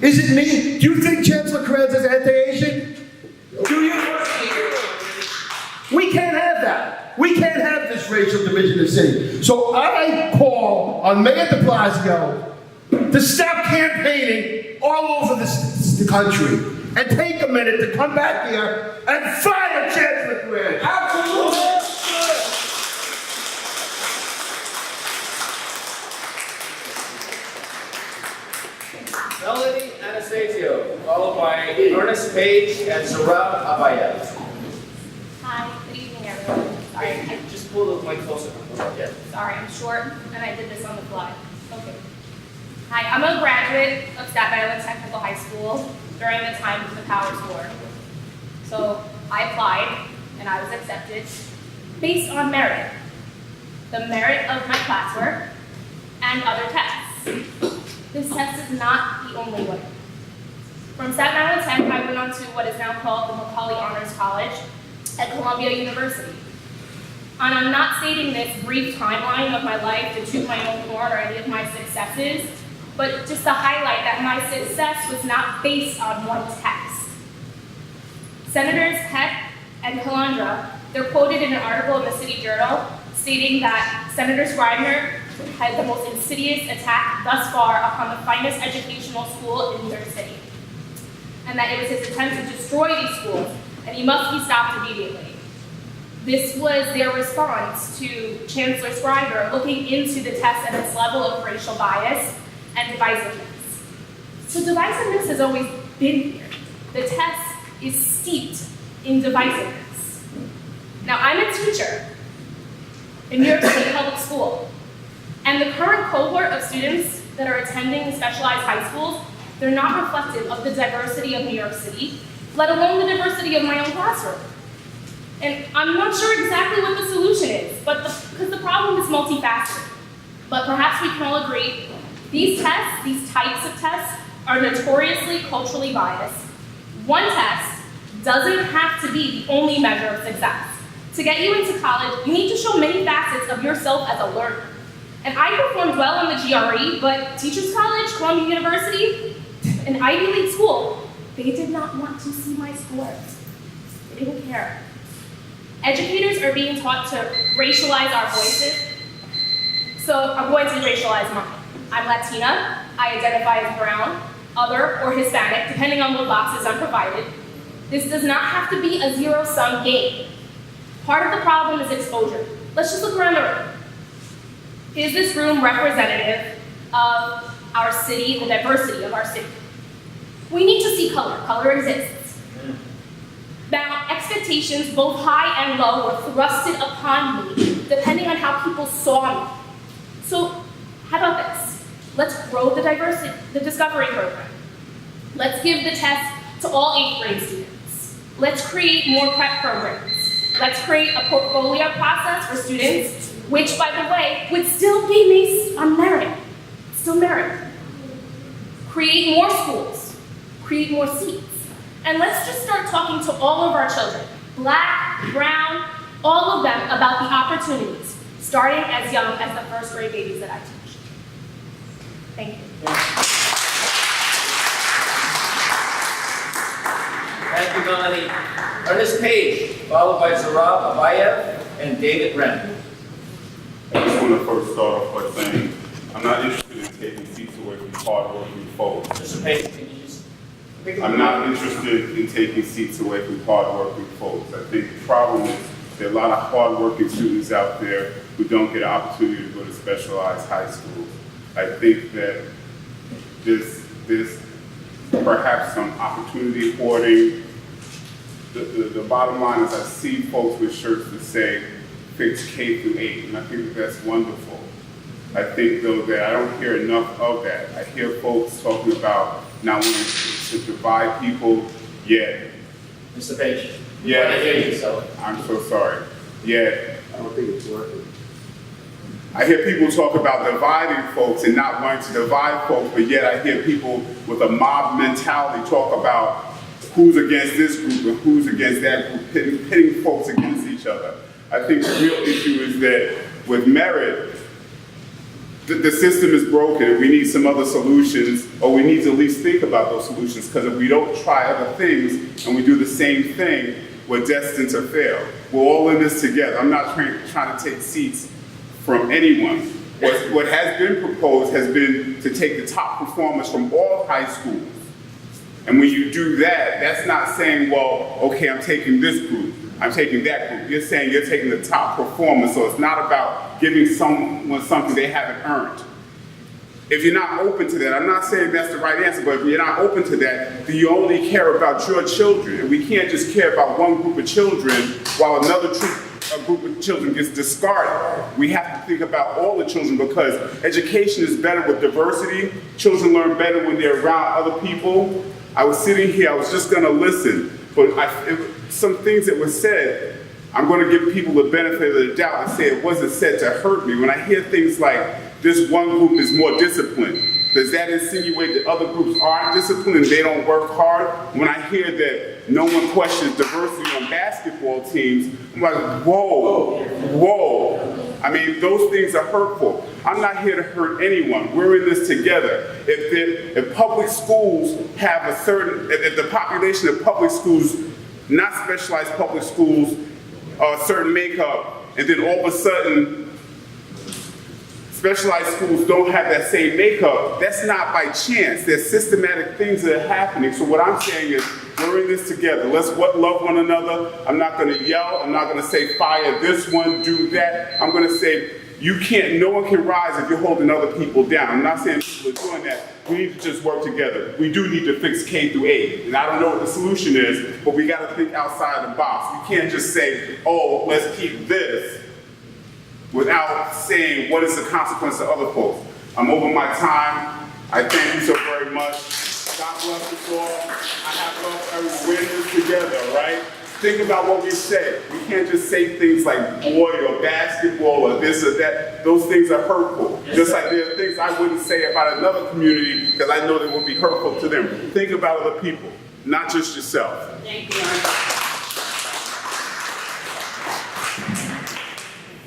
Is it me? Do you think Chancellor Krantz is anti-Asian? Do you? We can't have that. We can't have this racial division in the city. So I call on Mayor de Blasio to stop campaigning all over the country and take a minute to come back here and fire Chancellor Krantz. Absolutely. Melody Anastasio, followed by Ernest Page and Sarab Abayat. Hi, good evening, everyone. Sorry, Just pull the mic closer. Yeah. sorry, I'm short, and I did this on the fly. Okay. Hi, I'm a graduate of Staten Island Technical High School during the time of the Powers War. So I applied, and I was accepted based on merit. The merit of my classwork and other tests. This test is not the only one. From Staten Island Tech, I went on to what is now called the Macaulay Honors College at Columbia University. And I'm not stating this brief timeline of my life to toot my own horn or any of my successes, but just to highlight that my success was not based on one test. Senators Peck and Calandra, they're quoted in an article in the City Journal stating that Senator Scribner had the most insidious attack thus far upon the finest educational school in New York City. And that it was his attempt to destroy these schools, and he must be stopped immediately. This was their response to Chancellor Scribner looking into the test and its level of racial bias and divisiveness. So divisiveness has always been here. The test is steeped in divisiveness. Now, I'm a teacher in New York City Public School, and the current cohort of students that are attending specialized high schools they're not reflective of the diversity of New York City, let alone the diversity of my own classroom. And I'm not sure exactly what the solution is, because the problem is multifaceted. But perhaps we can all agree, these tests, these types of tests, are notoriously culturally biased. One test doesn't have to be the only measure of success. To get you into college, you need to show many facets of yourself as a learner. And I performed well in the GRE, but Teachers College, Columbia University, an Ivy League school, they did not want to see my scores. They didn't care. Educators are being taught to racialize our voices, so I'm going to racialize mine. I'm Latina, I identify as brown, other, or Hispanic, depending on what boxes I'm provided. This does not have to be a zero-sum game. Part of the problem is exposure. Let's just look around the room. Is this room representative of our city, the diversity of our city? We need to see color. Color exists. Now, expectations, both high and low, were thrusted upon me, depending on how people saw me. So, how about this? Let's grow the diversity, the discovery program. Let's give the test to all 8th grade students. Let's create more prep programs. Let's create a portfolio process for students, which, by the way, would still be based on merit. Still merit. Create more schools. Create more seats. And let's just start talking to all of our children, black, brown, all of them, about the opportunities, starting as young as the 1st grade babies that I teach. Thank you. Thank you, Melanie. Ernest Page, followed by Zarab Abayev and David Wren. I just want to first start off by saying I'm not interested in taking seats away from hard-working folks. Mr. Page, can you just... I'm not interested in taking seats away from hard-working folks. I think the problem is there are a lot of hard-working students out there who don't get an opportunity to go to specialized high schools. I think that there's perhaps some opportunity hoarding. The bottom line is I see folks with shirts that say fix K through 8, and I think that that's wonderful. I think, though, that I don't hear enough of that. I hear folks talking about not wanting to divide people, yet. Mr. Page, Yeah. I hear you, so. I'm so sorry. Yet. I don't think it's working. I hear people talk about dividing folks and not wanting to divide folks, but yet I hear people with a mob mentality talk about who's against this group and who's against that group, pitting folks against each other. I think the real issue is that with merit, the system is broken and we need some other solutions, or we need to at least think about those solutions, because if we don't try other things and we do the same thing, we're destined to fail. We're all in this together. I'm not trying to take seats from anyone. What has been proposed has been to take the top performers from all high schools. And when you do that, that's not saying, well, okay, I'm taking this group, I'm taking that group. You're saying you're taking the top performers, so it's not about giving someone something they haven't earned. If you're not open to that, I'm not saying that's the right answer, but if you're not open to that, then you only care about your children. And we can't just care about one group of children while another group of children gets discarded. We have to think about all the children, because education is better with diversity. Children learn better when they're around other people. I was sitting here, I was just gonna listen, but some things that were said, I'm gonna give people the benefit of the doubt and say it wasn't said to hurt me. When I hear things like, this one group is more disciplined, does that insinuate that other groups aren't disciplined and they don't work hard? When I hear that no one questions diversity on basketball teams, I'm like, whoa, whoa. I mean, those things are hurtful. I'm not here to hurt anyone. We're in this together. If public schools have a certain, if the population of public schools, not specialized public schools, a certain makeup, and then all of a sudden, specialized schools don't have that same makeup, that's not by chance. There's systematic things that are happening. So what I'm saying is, we're in this together. Let's love one another. I'm not gonna yell. I'm not gonna say fire this one, do that. I'm gonna say, no one can rise if you're holding other people down. I'm not saying people are doing that. We need to just work together. We do need to fix K through 8. And I don't know what the solution is, but we gotta think outside the box. We can't just say, oh, let's keep this, without saying what is the consequence to other folks. I'm over my time. I thank you so very much. God bless us all. I have love everyone. We're in this together, right? Think about what we say. We can't just say things like boy or basketball or this or that. Those things are hurtful. Just like there are things I wouldn't say about another community because I know they will be hurtful to them. Think about other people, not just yourself. Thank you.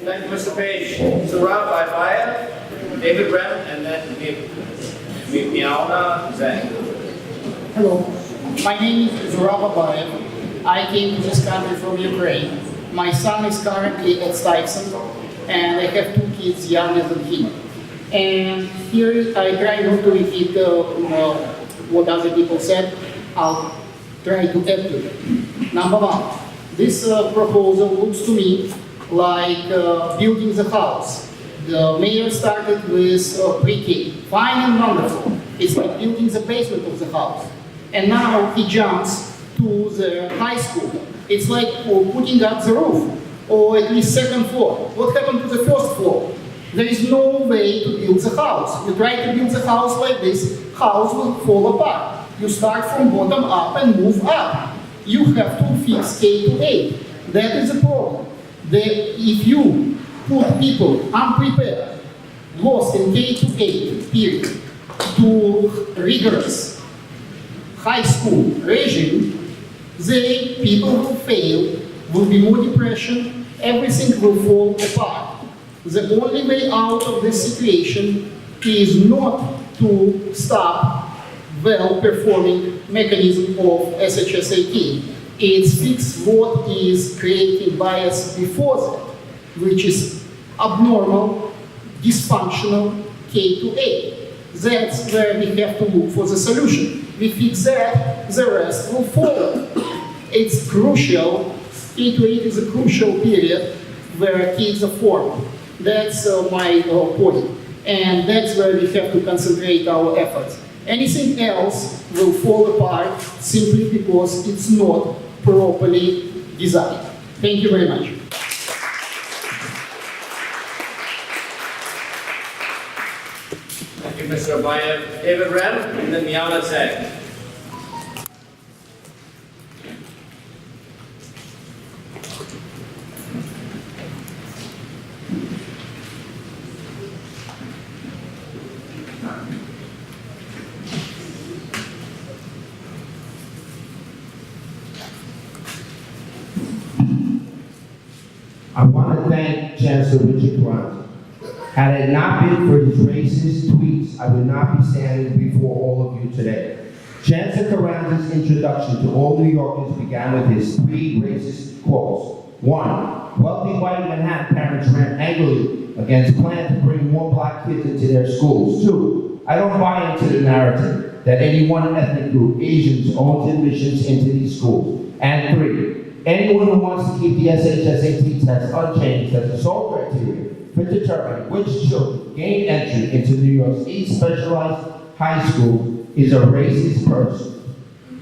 Thank you, Mr. Page. Mr. Rob Ibaya, David Rem, and then Miaona Zhang. Hello, my name is Zurab Abayev. I came to this country from Ukraine. My son is currently at Staten, and I have 2 kids younger than him. And here I try not to repeat what other people said. I'll try to add to it. Number 1, this proposal looks to me like building the house. The mayor started with pre-K, fine and wonderful. It's like building the basement of the house. And now he jumps to the high school. It's like putting up the roof, or at least 2nd floor. What happened to the 1st floor? There is no way to build the house. You try to build the house like this, house will fall apart. You start from bottom up and move up. You have to fix K to 8. That is the problem. If you put people unprepared, lost in K to 8 period, to rigorous high school regime, people will fail, will be more depression, everything will fall apart. The only way out of this situation is not to stop well-performing mechanism of SHSAT. It's fix what is creating bias before that, which is abnormal, dysfunctional K to 8. That's where we have to look for the solution. We fix that, the rest will follow. It's crucial, K to 8 is a crucial period where kids are formed. That's my point. And that's where we have to concentrate our efforts. Anything else will fall apart simply because it's not properly designed. Thank you very much. Thank you, Mr. Abayev. David Rem, and then Miaona Zhang. I want to thank Chancellor Richard Carranza. Had it not been for his racist tweets, I would not be standing before all of you today. Chancellor Carranza's introduction to all New Yorkers began with his 3 racist quotes. 1, wealthy white Manhattan parents rant angrily against plans to bring more black kids into their schools. 2, I don't buy into the narrative that any one ethnic group, Asians, owns admissions into these schools. And 3, anyone who wants to keep the SHSAT test unchanged as a sole criteria for determining which children gain entry into New York's 8 specialized high schools is a racist person.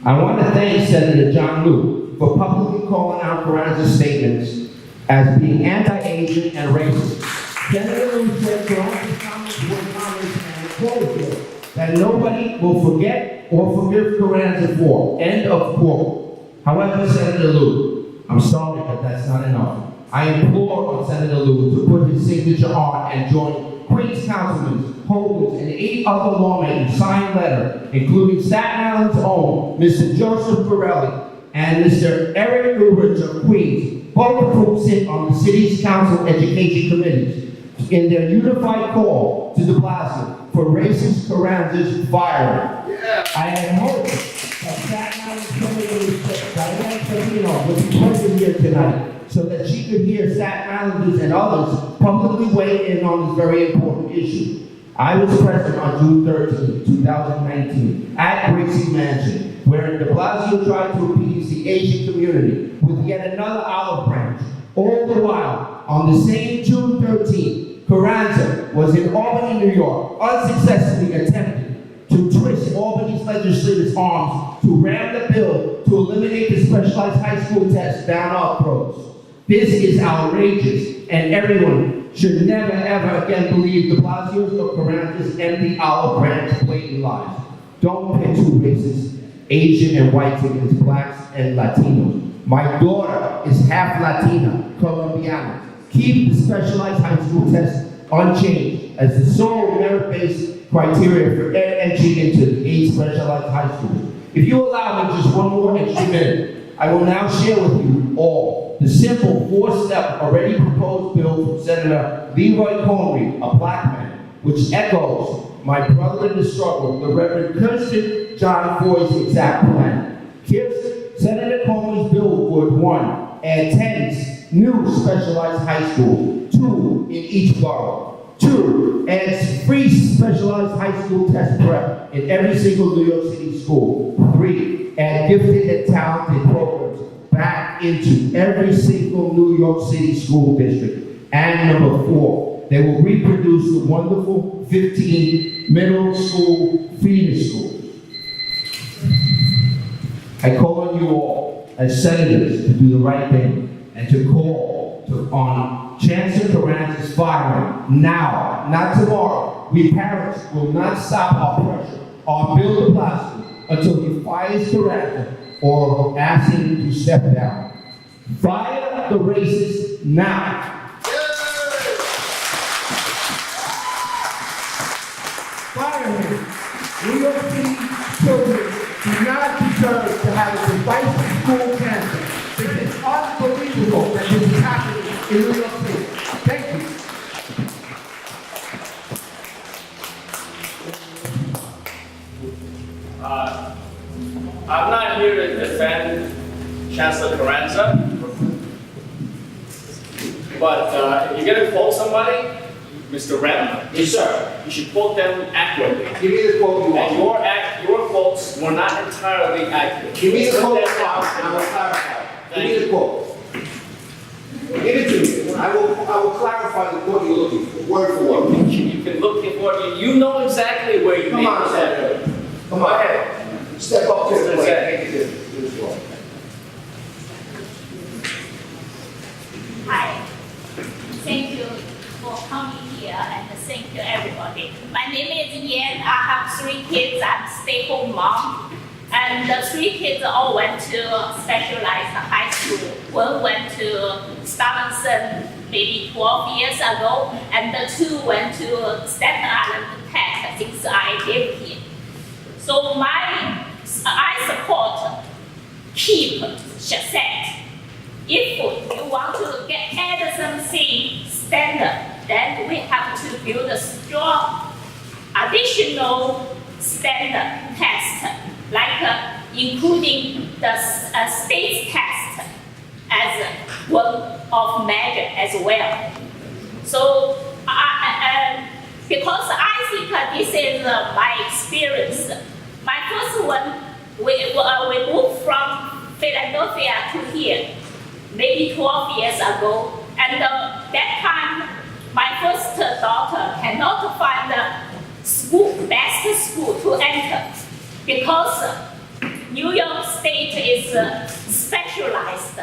I want to thank Senator John Liu for publicly calling out Carranza's statements as being anti-Asian and racist. Senator Liu said Carranza's comments were comments and quote that nobody will forget or forgive Carranza for. End of quote. However, Senator Liu, I'm sorry, but that's not enough. I implore on Senator Liu to put his signature on and join Queens councilmen, Holdens, and 8 other lawmakers signed letter, including Staten Island's own Mr. Joseph Borelli and Mr. Eric Rubridge of Queens, both of whom sit on the city's council education committees, in their unified call to de Blasio for racist Carranza's firing. Yeah. I had hoped that Staten Island Senator Diane Trevino would be present here tonight so that she could hear Staten Islanders and others publicly weigh in on this very important issue. I was present on June 13, 2019, at Gracie Mansion, where de Blasio tried to appease the Asian community with yet another olive branch. All the while, on the same June 13, Carranza was in Albany, New York, unsuccessfully attempting to twist Albany's legislators' arms to ram the bill to eliminate the specialized high school test down our throats. This is outrageous, and everyone should never ever again believe de Blasio's or Carranza's empty olive branch blatant lies. Don't pit two races, Asian and whites against blacks and Latinos. My daughter is half Latina, Colombiana. Keep the specialized high school test unchanged as the sole merit-based criteria for entry into the 8 specialized high schools. If you allow me just one more extra minute, I will now share with you all the simple 4-step already proposed bill from Senator Leroy Conry, a black man, which echoes my brother in the struggle, the Reverend Kirsten John Foy's exact plan. Here's Senator Conry's bill would 1, add 10 new specialized high schools, 2 in each borough. 2, adds free specialized high school test prep in every single New York City school. 3, add gifted and talented programs back into every single New York City school district. And number 4, they will reproduce the wonderful 15 middle school feeder schools. I call on you all as senators to do the right thing and to call on Chancellor Carranza's firing now, not tomorrow. We parents will not stop our pressure on Bill de Blasio until he fires Carranza or asks him to step down. Fire the racists now. Fire him. New York City children do not deserve to have a divisive school cancer. It is unbelievable that this is happening in New York City. Thank you. I'm not here to defend Chancellor Carranza, but if you're going to quote somebody, Mr. Rem, Yes, sir. you should quote them accurately. Give me the quote you And want. your quotes were not entirely accurate. Give me the Put quote that and down. I will clarify. Give Thank me you. the quote. Give it to me. I will clarify the quote you're looking for, word for word. You can look for it. You know exactly where you Come made on, this Senator. error. Come Go on. ahead. Step up to the Mr. plate. Zach. Take it to the floor. Hi. Thank you for coming here and thank you everybody. My name is Yan. I have 3 kids. I'm a stay-home mom. And the 3 kids all went to specialized high school. One went to Staten maybe 12 years ago, and the 2 went to Staten Island Tech since I live here. So I support keep Shasette. If you want to add something standard, then we have to build a strong additional standard test, like including the state test as one of measure as well. So because I think this is my experience. My first one, we moved from Philadelphia to here, maybe 12 years ago. And that time, my first daughter cannot find the best school to enter because New York State is specialized.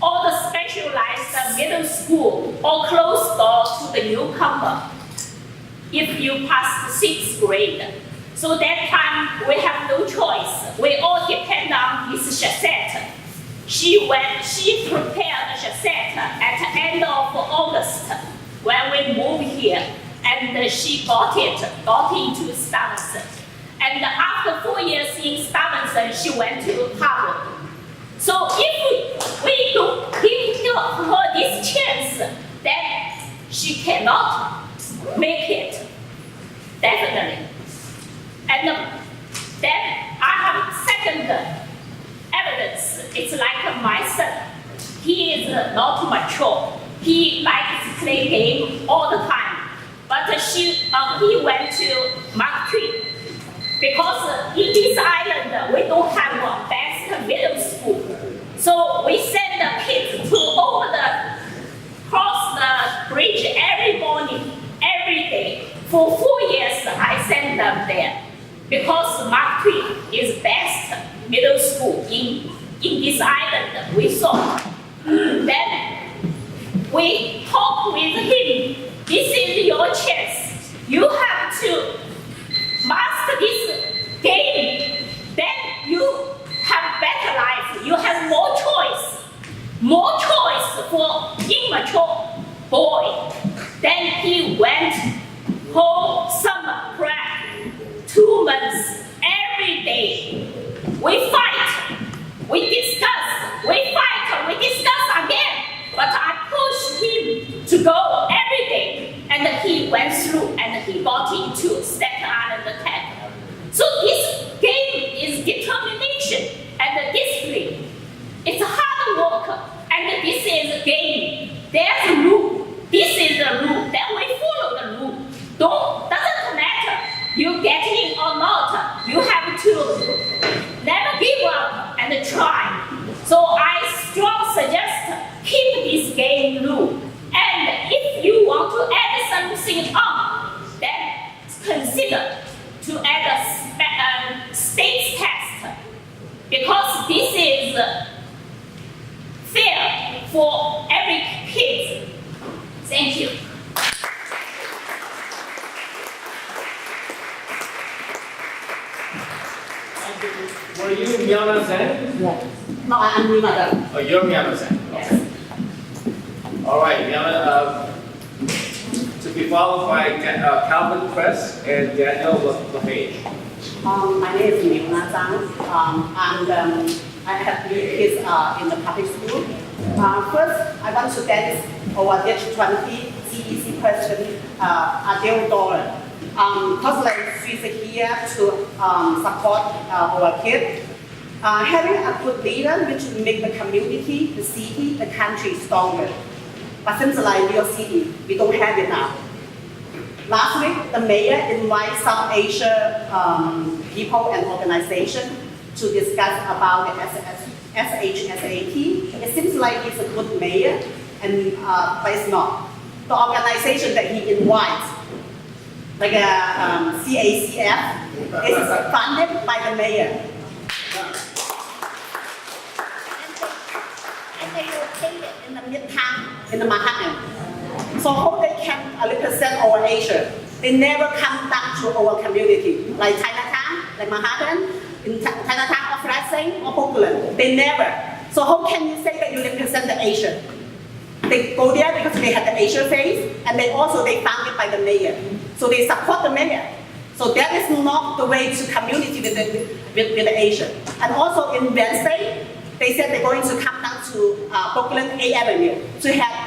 All the specialized middle school all closed door to the newcomer if you pass the 6th grade. So that time we have no choice. We all depend on this Shasette. She prepared the Shasette at the end of August when we moved here, and she got into Staten. And after 4 years in Staten, she went to Harvard. So if we don't give her this chance, then she cannot make it, definitely. And then I have second evidence. It's like my son. He is not mature. He likes to play game all the time. But he went to Mark Twain. Because in this island, we don't have a best middle school. So we send the kids to cross the bridge every morning, every day. For 4 years, I send them there. Because Mark Twain is best middle school in this island we saw. Then we talk with him. This is your chance. You have to master this game went whole summer prep, 2 months, every day. We fight, we discuss, we fight, we discuss again. But I pushed him to go every day, and he went through, and he got into Staten Island Tech. So this game is determination and discipline. It's hard work, and this is a game. There's a rule. This is the rule. Then we follow the rule. Doesn't matter you get in or not. You have to never give up and try. So I strongly suggest keep this game rule. And if you want to add something on, then consider to add a state test, because this is fair for every kid. Thank you. Were you Myanmar Zen? Yes. No, I'm Myanmar. Oh, you're Myanmar Zen. Okay. All right, Myanmar. To be followed by Calvin Kress and Daniel LaPage. My name is Myanmar Zhang. I have 3 kids in the public school. First, I want to thank our H20 CEC President, Adele Doran. Because she's here to support our kids. Having a good leader which will make the community, the city, the country stronger. But since like New York City, we don't have it now. Last week, the mayor invited some Asia people and organizations to discuss about the SHSAT. It seems like it's a good mayor, but it's not. The organization that he invites, like CACF, is funded by the mayor. And they located in the midtown, in the Manhattan. So how they can represent our Asia? They never come back to our community, like Chinatown, like Manhattan, in Chinatown or Flushing or Brooklyn. They never. So how can you say that you represent the Asia? They go there because they have the Asia face, and they founded by the mayor. So they support the mayor. So that is not the way to community with the Asia. And also in Wednesday, they said they're going to come down to Brooklyn 8th Avenue to have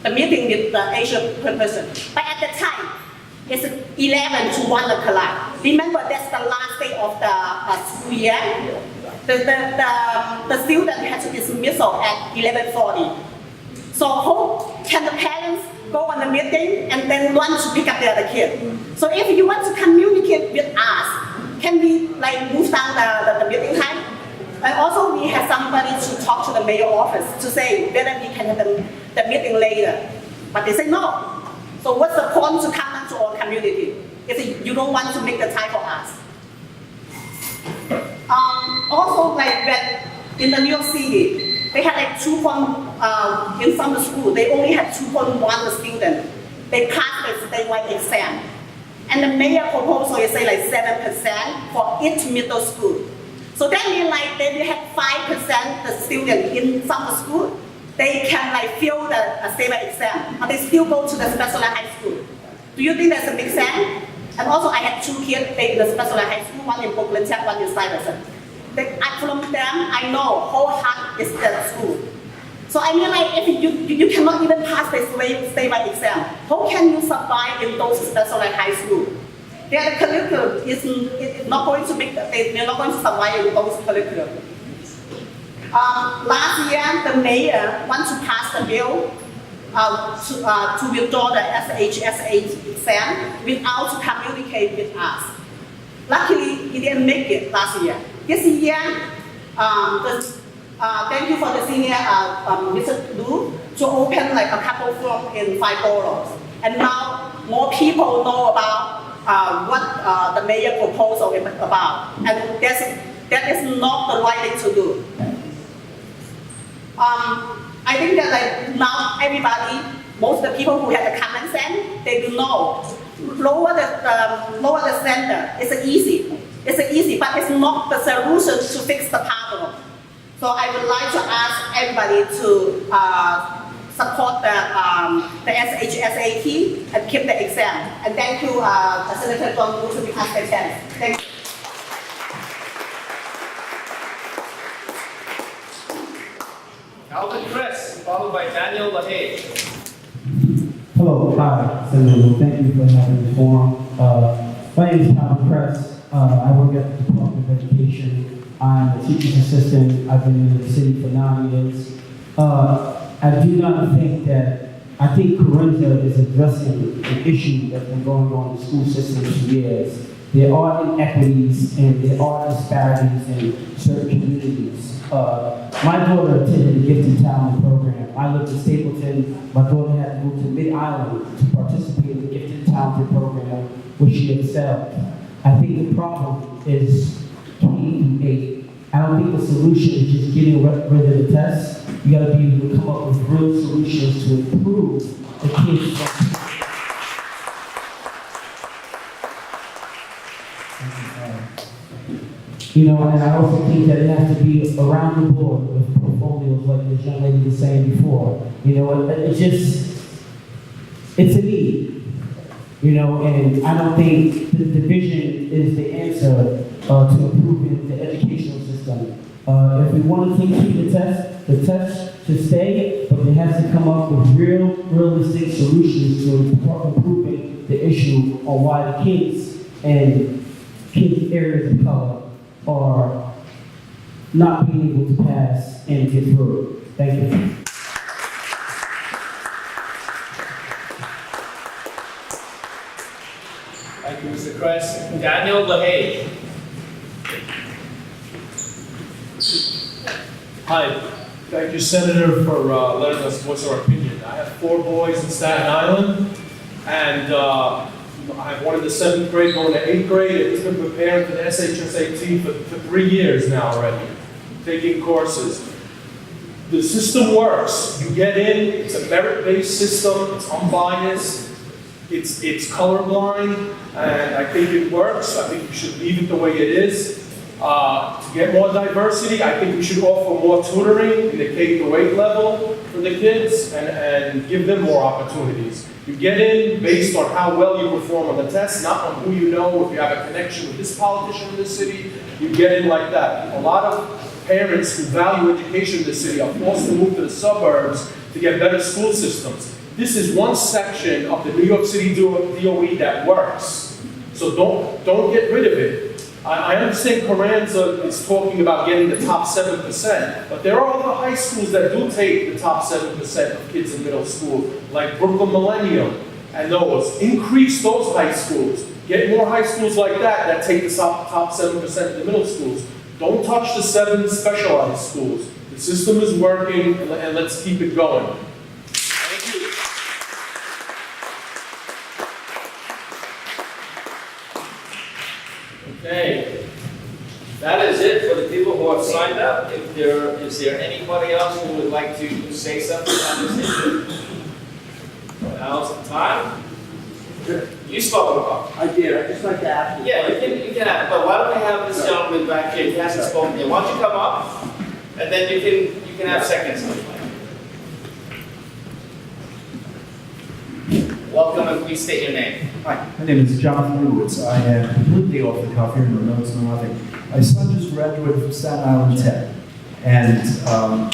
the meeting with the Asian person. But at the time, it's 11 to 1 o'clock. Remember, that's the last day of the school year. The student had to dismissal at 11:40. So how can the parents go on the meeting and then run to pick up the other kid? So if you want to communicate with us, can we like move down the meeting time? And also we have somebody to talk to the mayor office to say whether we can have the meeting later. But they say no. So what's the point to come down to our community if you don't want to make the time for us? Also like when in the New York City, they had like in some school, they only had 2.1 students. They passed the statewide exam. And the mayor proposal is say like 7% for each middle school. So that means like they have 5% the students in some school, they can like fail the statewide exam, but they still go to the specialized high school. Do you think that's a big sense? And also I have 2 kids in the specialized high school, one in Brooklyn Tech, one in Stuyvesant. From them, I know how hard is the school. So I mean like if you cannot even pass the statewide exam, how can you survive in those specialized high schools? Their curriculum is not going to make, they're not going to survive in those curriculum. Last year, the mayor wants to pass the bill to withdraw the SHSAT exam without communicate with us. Luckily, he didn't make it last year. This year, thank you for the senior Mr. Lu to open like a couple forms in 5 boroughs. And now more people know about what the mayor proposal is about. And that is not the right thing to do. I think that like now everybody, most of the people who have the common sense, they do know. Lower the standard. It's easy, but it's not the solution to fix the problem. So I would like to ask everybody to support the SHSAT and keep the exam. And thank you, Senator John Woo, to become Staten. Thank you. Alvin Chris, followed by Daniel LaHaye. Hello, hi, Senator Wu. Thank you for having the forum. My name is Alvin Chris. I work at the Department of Education. I'm a teacher's assistant. I've been in the city for 9 years. I do not think that, I think Corinza is addressing an issue that's been going on in the school system for years. There are inequities and there are disparities in certain communities. My daughter attended the Gifted Talent program. I lived in Stapleton. My daughter had to move to Mid-Island to participate in the Gifted Talent program, which she excelled. I think the problem is K-8. I don't think the solution is just getting rid of the tests. You gotta be able to come up with real solutions to improve the kids. You know, and I also think that it has to be around the board with portfolios like this young lady was saying before. You know, it's a need. You know, and I don't think the division is the answer to improving the educational system. If we want to keep the test should stay, but it has to come up with realistic solutions to improving the issue on why the kids and kids areas of color are not being able to pass and get through. Thank you. Thank you, Mr. Kress. Daniel LaHaye. Hi, thank you, Senator, for letting us voice our opinion. I have 4 boys in Staten Island, and I have one in the 7th grade going to 8th grade, and he's been preparing for the SHSAT for 3 years now already, taking courses. The system works. You get in, it's a merit-based system, it's unbiased, it's colorblind, and I think it works. I think you should leave it the way it is. To get more diversity, I think we should offer more tutoring in the K-8 level for the kids and give them more opportunities. You get in based on how well you perform on the test, not on who you know, if you have a connection with this politician in this city, you get in like that. A lot of parents who value education in this city are forced to move to the suburbs to get better school systems. This is one section of the New York City DOE that works. So don't get rid of it. I understand Carranza is talking about getting the top 7%, but there are other high schools that do take the top 7% of kids in middle school, like Brooklyn Millennium and those. Increase those high schools. Get more high schools like that take the top 7% of the middle schools. Don't touch the 7 specialized schools. The system is working, and let's keep it going. Thank you. Okay, that is it for the people who have signed up. Is there anybody else who would like to say something on this issue? Now's the time. You spoke about. I did. I just like to ask. Yeah, you can ask. But why don't we have this gentleman back here? He hasn't spoken yet. Why don't you come up, and then you can have seconds. Welcome, and please state your name. Hi, my name is Jonathan Edwards. I am completely off the cuff here, no notes, no nothing. My son just graduated from Staten Island Tech, and I'm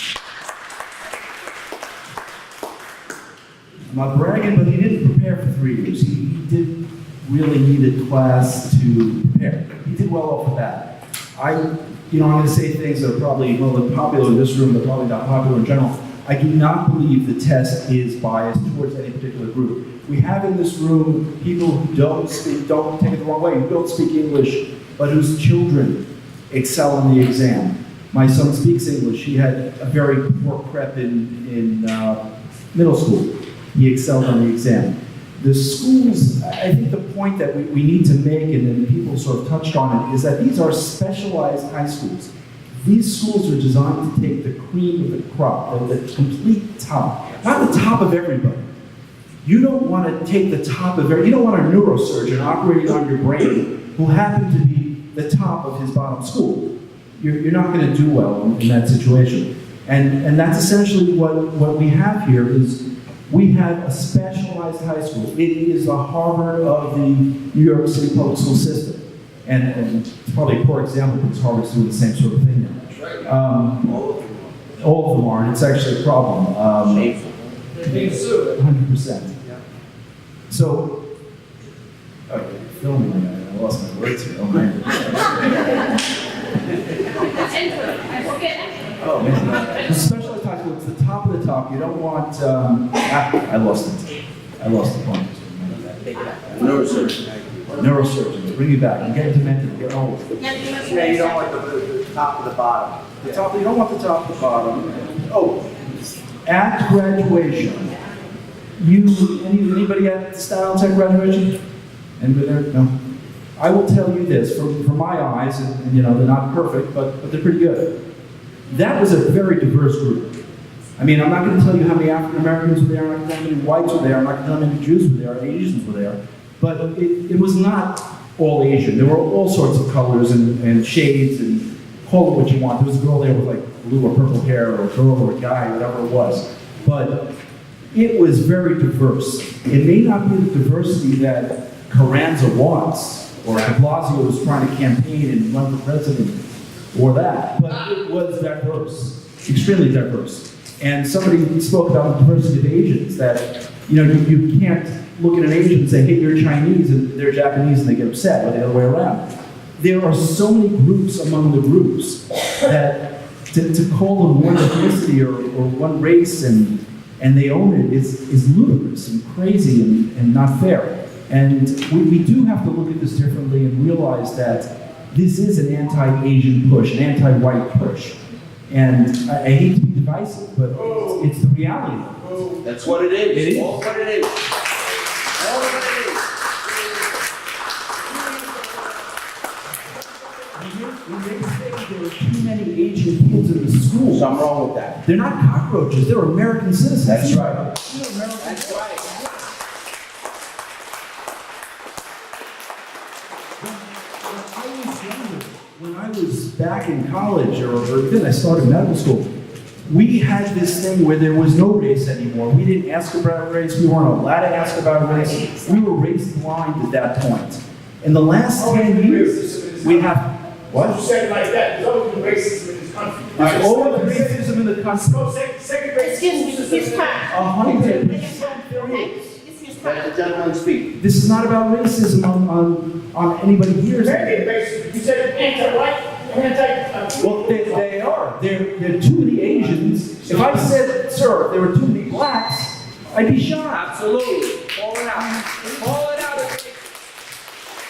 not bragging, but he didn't prepare for 3 years. He didn't really need a class to prepare. He did well off of that. I'm going to say things that are probably popular in this room, but probably not popular in general. I do not believe the test is biased towards any particular group. We have in this room people who don't take it the wrong way, who don't speak English, but whose children excel in the exam. My son speaks English. He had a very poor prep in middle school. He excelled on the exam. The schools, I think the point that we need to make, and then people sort of touched on it, is that these are specialized high schools. These schools are designed to take the cream of the crop, the complete top, not the top of everybody. You don't want to take the top of everybody. You don't want a neurosurgeon operating on your brain who happened to be the top of his bottom school. You're not going to do well in that situation. And that's essentially what we have here is we have a specialized high school. It is the Harvard of the New York City public school system. And it's probably a poor example because Harvard's doing the same sort of thing now. All of them are, and it's actually a problem. Shameful. 100%. So, filming, I lost my words here. Oh, man. Oh, man. The specialized high school, it's the top of the top. You don't want, I lost it. I lost the point. Neurosurgeon, bring you back. I'm getting demented, I'm getting old. Yeah, you don't want the top of the bottom. You don't want the top of the bottom. Oh, at graduation, anybody at Staten Tech graduation? Anybody there? No. I will tell you this, from my eyes, and you know, they're not perfect, but they're pretty good. That was a very diverse group. I mean, I'm not going to tell you how many African Americans were there, I'm not going to tell you how many whites were there, I'm not going to tell you how many Jews were there, how many Asians were there, but it was not all Asian. There were all sorts of colors and shades, and call it what you want. There was a girl there with like blue or purple hair, or a girl or a guy, whatever it was. But it was very diverse. It may not be the diversity that Carranza wants, or de Blasio was trying to campaign and run for president, or that, but it was diverse, extremely diverse. And somebody spoke about the diversity of Asians, that you know you can't look at an Asian and say, hey, you're Chinese, and they're Japanese, and they get upset, or the other way around. There are so many groups among the groups that to call them one ethnicity or one race and they own it is ludicrous and crazy and not fair. And we do have to look at this differently and realize that this is an anti-Asian push, an anti-white push. And I hate to be divisive, but it's the reality. That's what it is. It is. All what it is. All what it is. When they say there are too many Asian kids in the school, Something wrong with that. they're not cockroaches, they're American citizens. That's right. They're American That's right. When I was back in college, or then I started medical school, we had this thing where there was no race anymore. We didn't ask about race, we weren't allowed to ask about race. We were race blind at that point. In the last 10 years, we have, what? You said it like that, there's always been racism in this country. There's always racism in the country. Excuse me, his time. 100% there is. Let the gentleman speak. This is not about racism on anybody here's. Maybe racism, you said anti-white, anti. Well, they are. There are too many Asians. If I said, sir, there were too many blacks, I'd be shocked. Absolutely. Call it out. Call it out.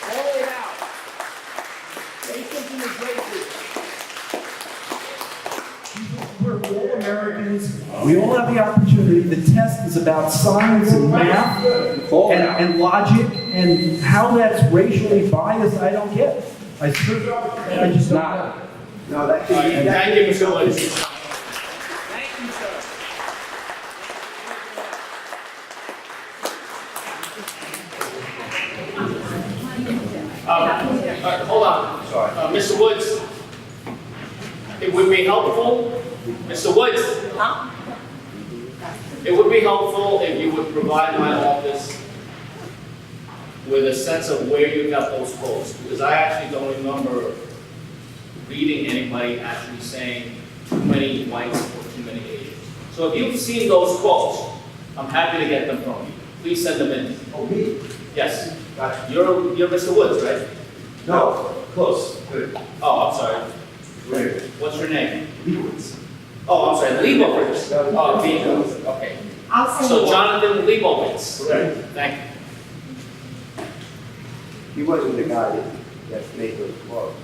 Call it out. Racism is racist. We're all Americans. We all have the opportunity. The test is about science and math and logic, and how that's racially biased, I don't get. I just don't. No, that should be. Thank you, Mr. Woods. Thank you, sir. Hold on. Sorry. Mr. Woods, it would be helpful, Mr. Woods. Huh? It would be helpful if you would provide my office with a sense of where you got those quotes, because I actually don't remember reading anybody actually saying too many whites or too many Asians. So if you've seen those quotes, I'm happy to get them from you. Please send them in. Oh, me? Yes. Gotcha. You're Mr. Woods, right? No, close. Good. Oh, I'm sorry. Great. What's your name? Leibowitz. Oh, I'm sorry, Leibowitz. Oh, Leibowitz. Okay. So Jonathan Leibowitz. Correct. Thank you. He wasn't the guy that made those quotes.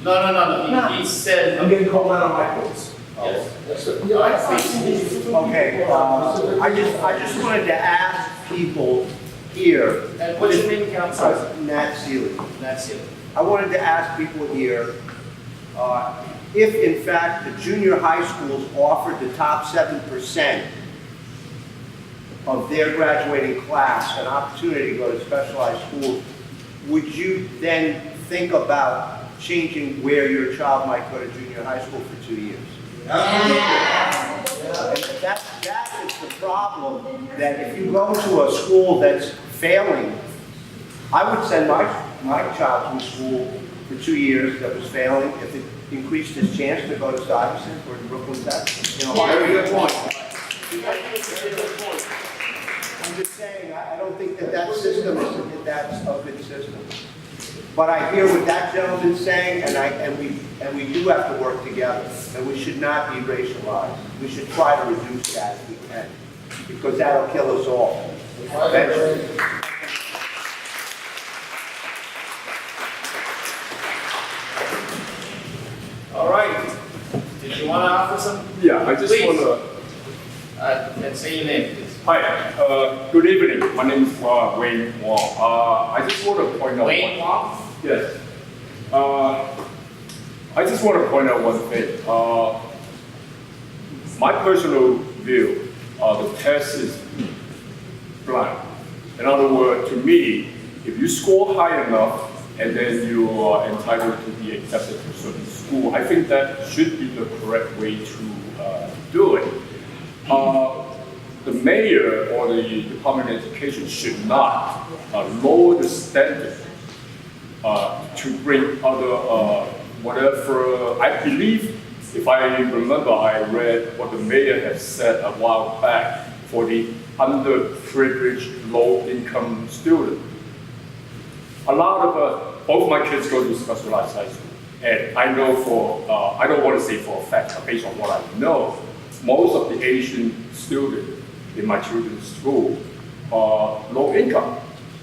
No. He said. I'm getting called out on my quotes. Yes. Okay, I just wanted to ask people here. And what's your name again? I'm sorry. Nat Seeley. Nat Seeley. I wanted to ask people here, if in fact the junior high schools offered the top 7% of their graduating class an opportunity to go to specialized schools, would you then think about changing where your child might go to junior high school for 2 years? Yeah, and that is the problem, that if you go to a school that's failing, I would send my child to a school for 2 years that was failing if it increased his chance to go to Stuyvesant or to Brooklyn Tech. You know, very good point. Very good point. I'm just saying, I don't think that system that's a good system. But I hear what that gentleman's saying, and we do have to work together, and we should not be racialized. We should try to reduce that if we can, because that'll kill us all eventually. All right. Did you want to offer some? Yeah, I just want to. Let's say your name, please. Hi, good evening. My name is Wayne Wong. I just want to point out. Wayne Wong? Yes. I just want to point out one thing. My personal view, the test is blind. In other words, to me, if you score high enough and then you are entitled to be accepted to a certain school, I think that should be the correct way to do it. The mayor or the Department of Education should not lower the standard to bring other whatever. I believe, if I remember, I read what the mayor had said a while back for the underprivileged, low-income student. A lot of both my kids go to specialized high school, and I know I don't want to say for a fact, but based on what I know, most of the Asian students in my children's school are low income,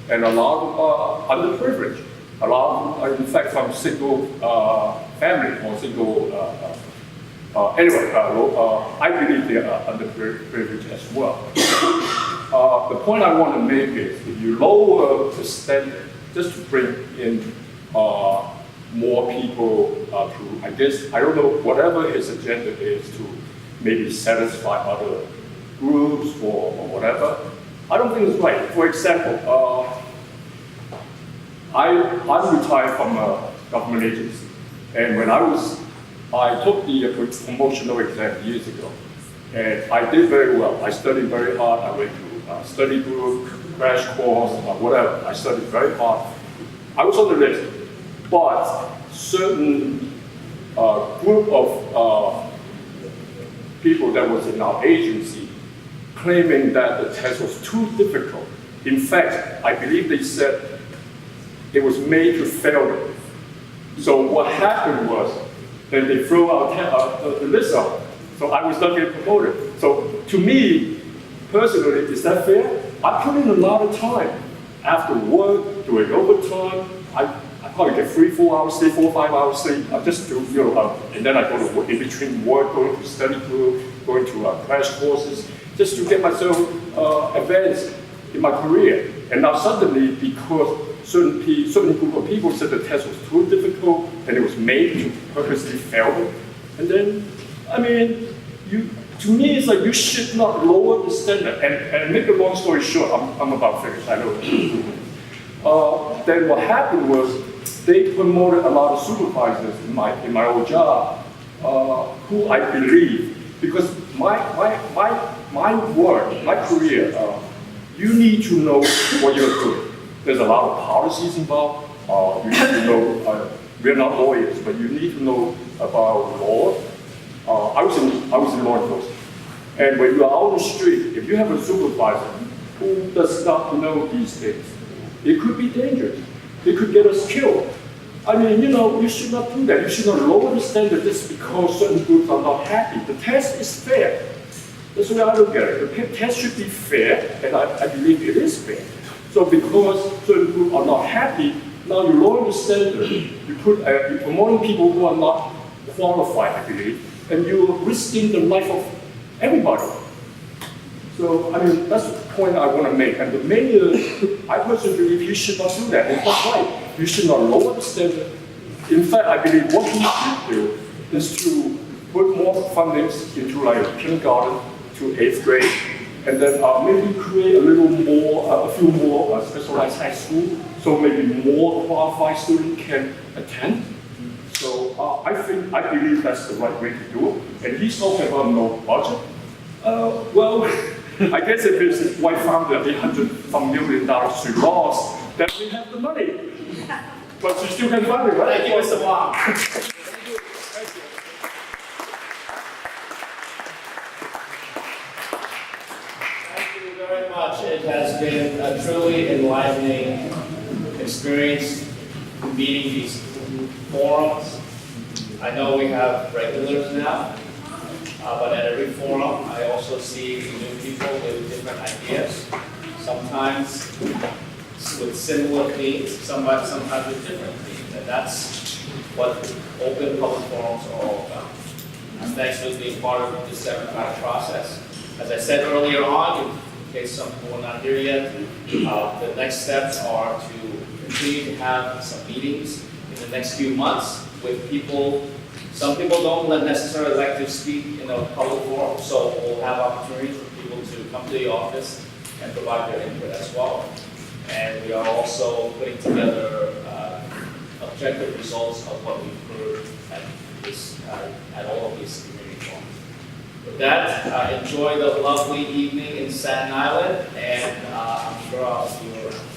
and a lot of underprivileged. A lot of, in fact, from single family or single, anyway, I believe they are underprivileged as well. The point I want to make is, if you lower the standard just to bring in more people to, I guess, I don't know, whatever his agenda is to maybe satisfy other groups or whatever, I don't think it's right. For example, I'm retired from a government agency, and when I took the promotional exam years ago, and I did very well. I studied very hard. I went to study group, crash course, whatever. I studied very hard. I was on the list, but certain group of people that was in our agency claiming that the test was too difficult. In fact, I believe they said it was made to fail them. So what happened was that they threw out the list out. So I was not getting promoted. So to me, personally, is that fair? I put in a lot of time. After work, doing overtime, I probably get 3-4 hours sleep, 4-5 hours sleep, just to, and then I go to work, in between work, going to study group, going to crash courses, just to get myself advanced in my career. And now suddenly, because certain group of people said the test was too difficult and it was made to purposely fail them, and then, I mean, to me, it's like you should not lower the standard. And make a long story short, I'm about finished, I know. Then what happened was they promoted a lot of supervisors in my old job, who I believe, because my work, my career, you need to know what you're doing. There's a lot of policies involved. You need to know, we're not lawyers, but you need to know about law. I was in law enforcement. And when you are out on the street, if you have a supervisor who does not know these things, it could be dangerous. It could get us killed. I mean, you should not do that. You should not lower the standard just because certain groups are not happy. The test is fair. That's the way I look at it. The test should be fair, and I believe it is fair. So because certain groups are not happy, now you lower the standard. You're promoting people who are not qualified, I believe, and you're risking the life of everybody. So, I mean, that's the point I want to make. And the mayor, I personally believe he should not do that. It's not right. You should not lower the standard. In fact, I believe what he should do is to put more fundings into like kindergarten to 8th grade, and then maybe create a few more specialized high school, so maybe more qualified students can attend. So So I believe that's the right way to do it. And he's talking about no budget. Well, I guess if his wife found that $800 million to loss, then we have the money. But you still can find it, right? Thank you, Mr. Wong. Thank you very much. It has been a truly enlightening experience meeting these forums. I know we have regulars now, but at every forum, I also see new people with different ideas. Sometimes with similar themes, sometimes with different themes, and that's what open public forums are all about. And thanks for being part of this democratic process. As I said earlier on, in case some people are not here yet, the next steps are to continue to have some meetings in the next few months with people. Some people don't necessarily like to speak in a public forum, so we'll have opportunities for people to come to the office and provide their input as well. And we are also putting together objective results of what we've heard at all of these community forums. With that, enjoy the lovely evening in Staten Island, and I'm sure I'll see you around.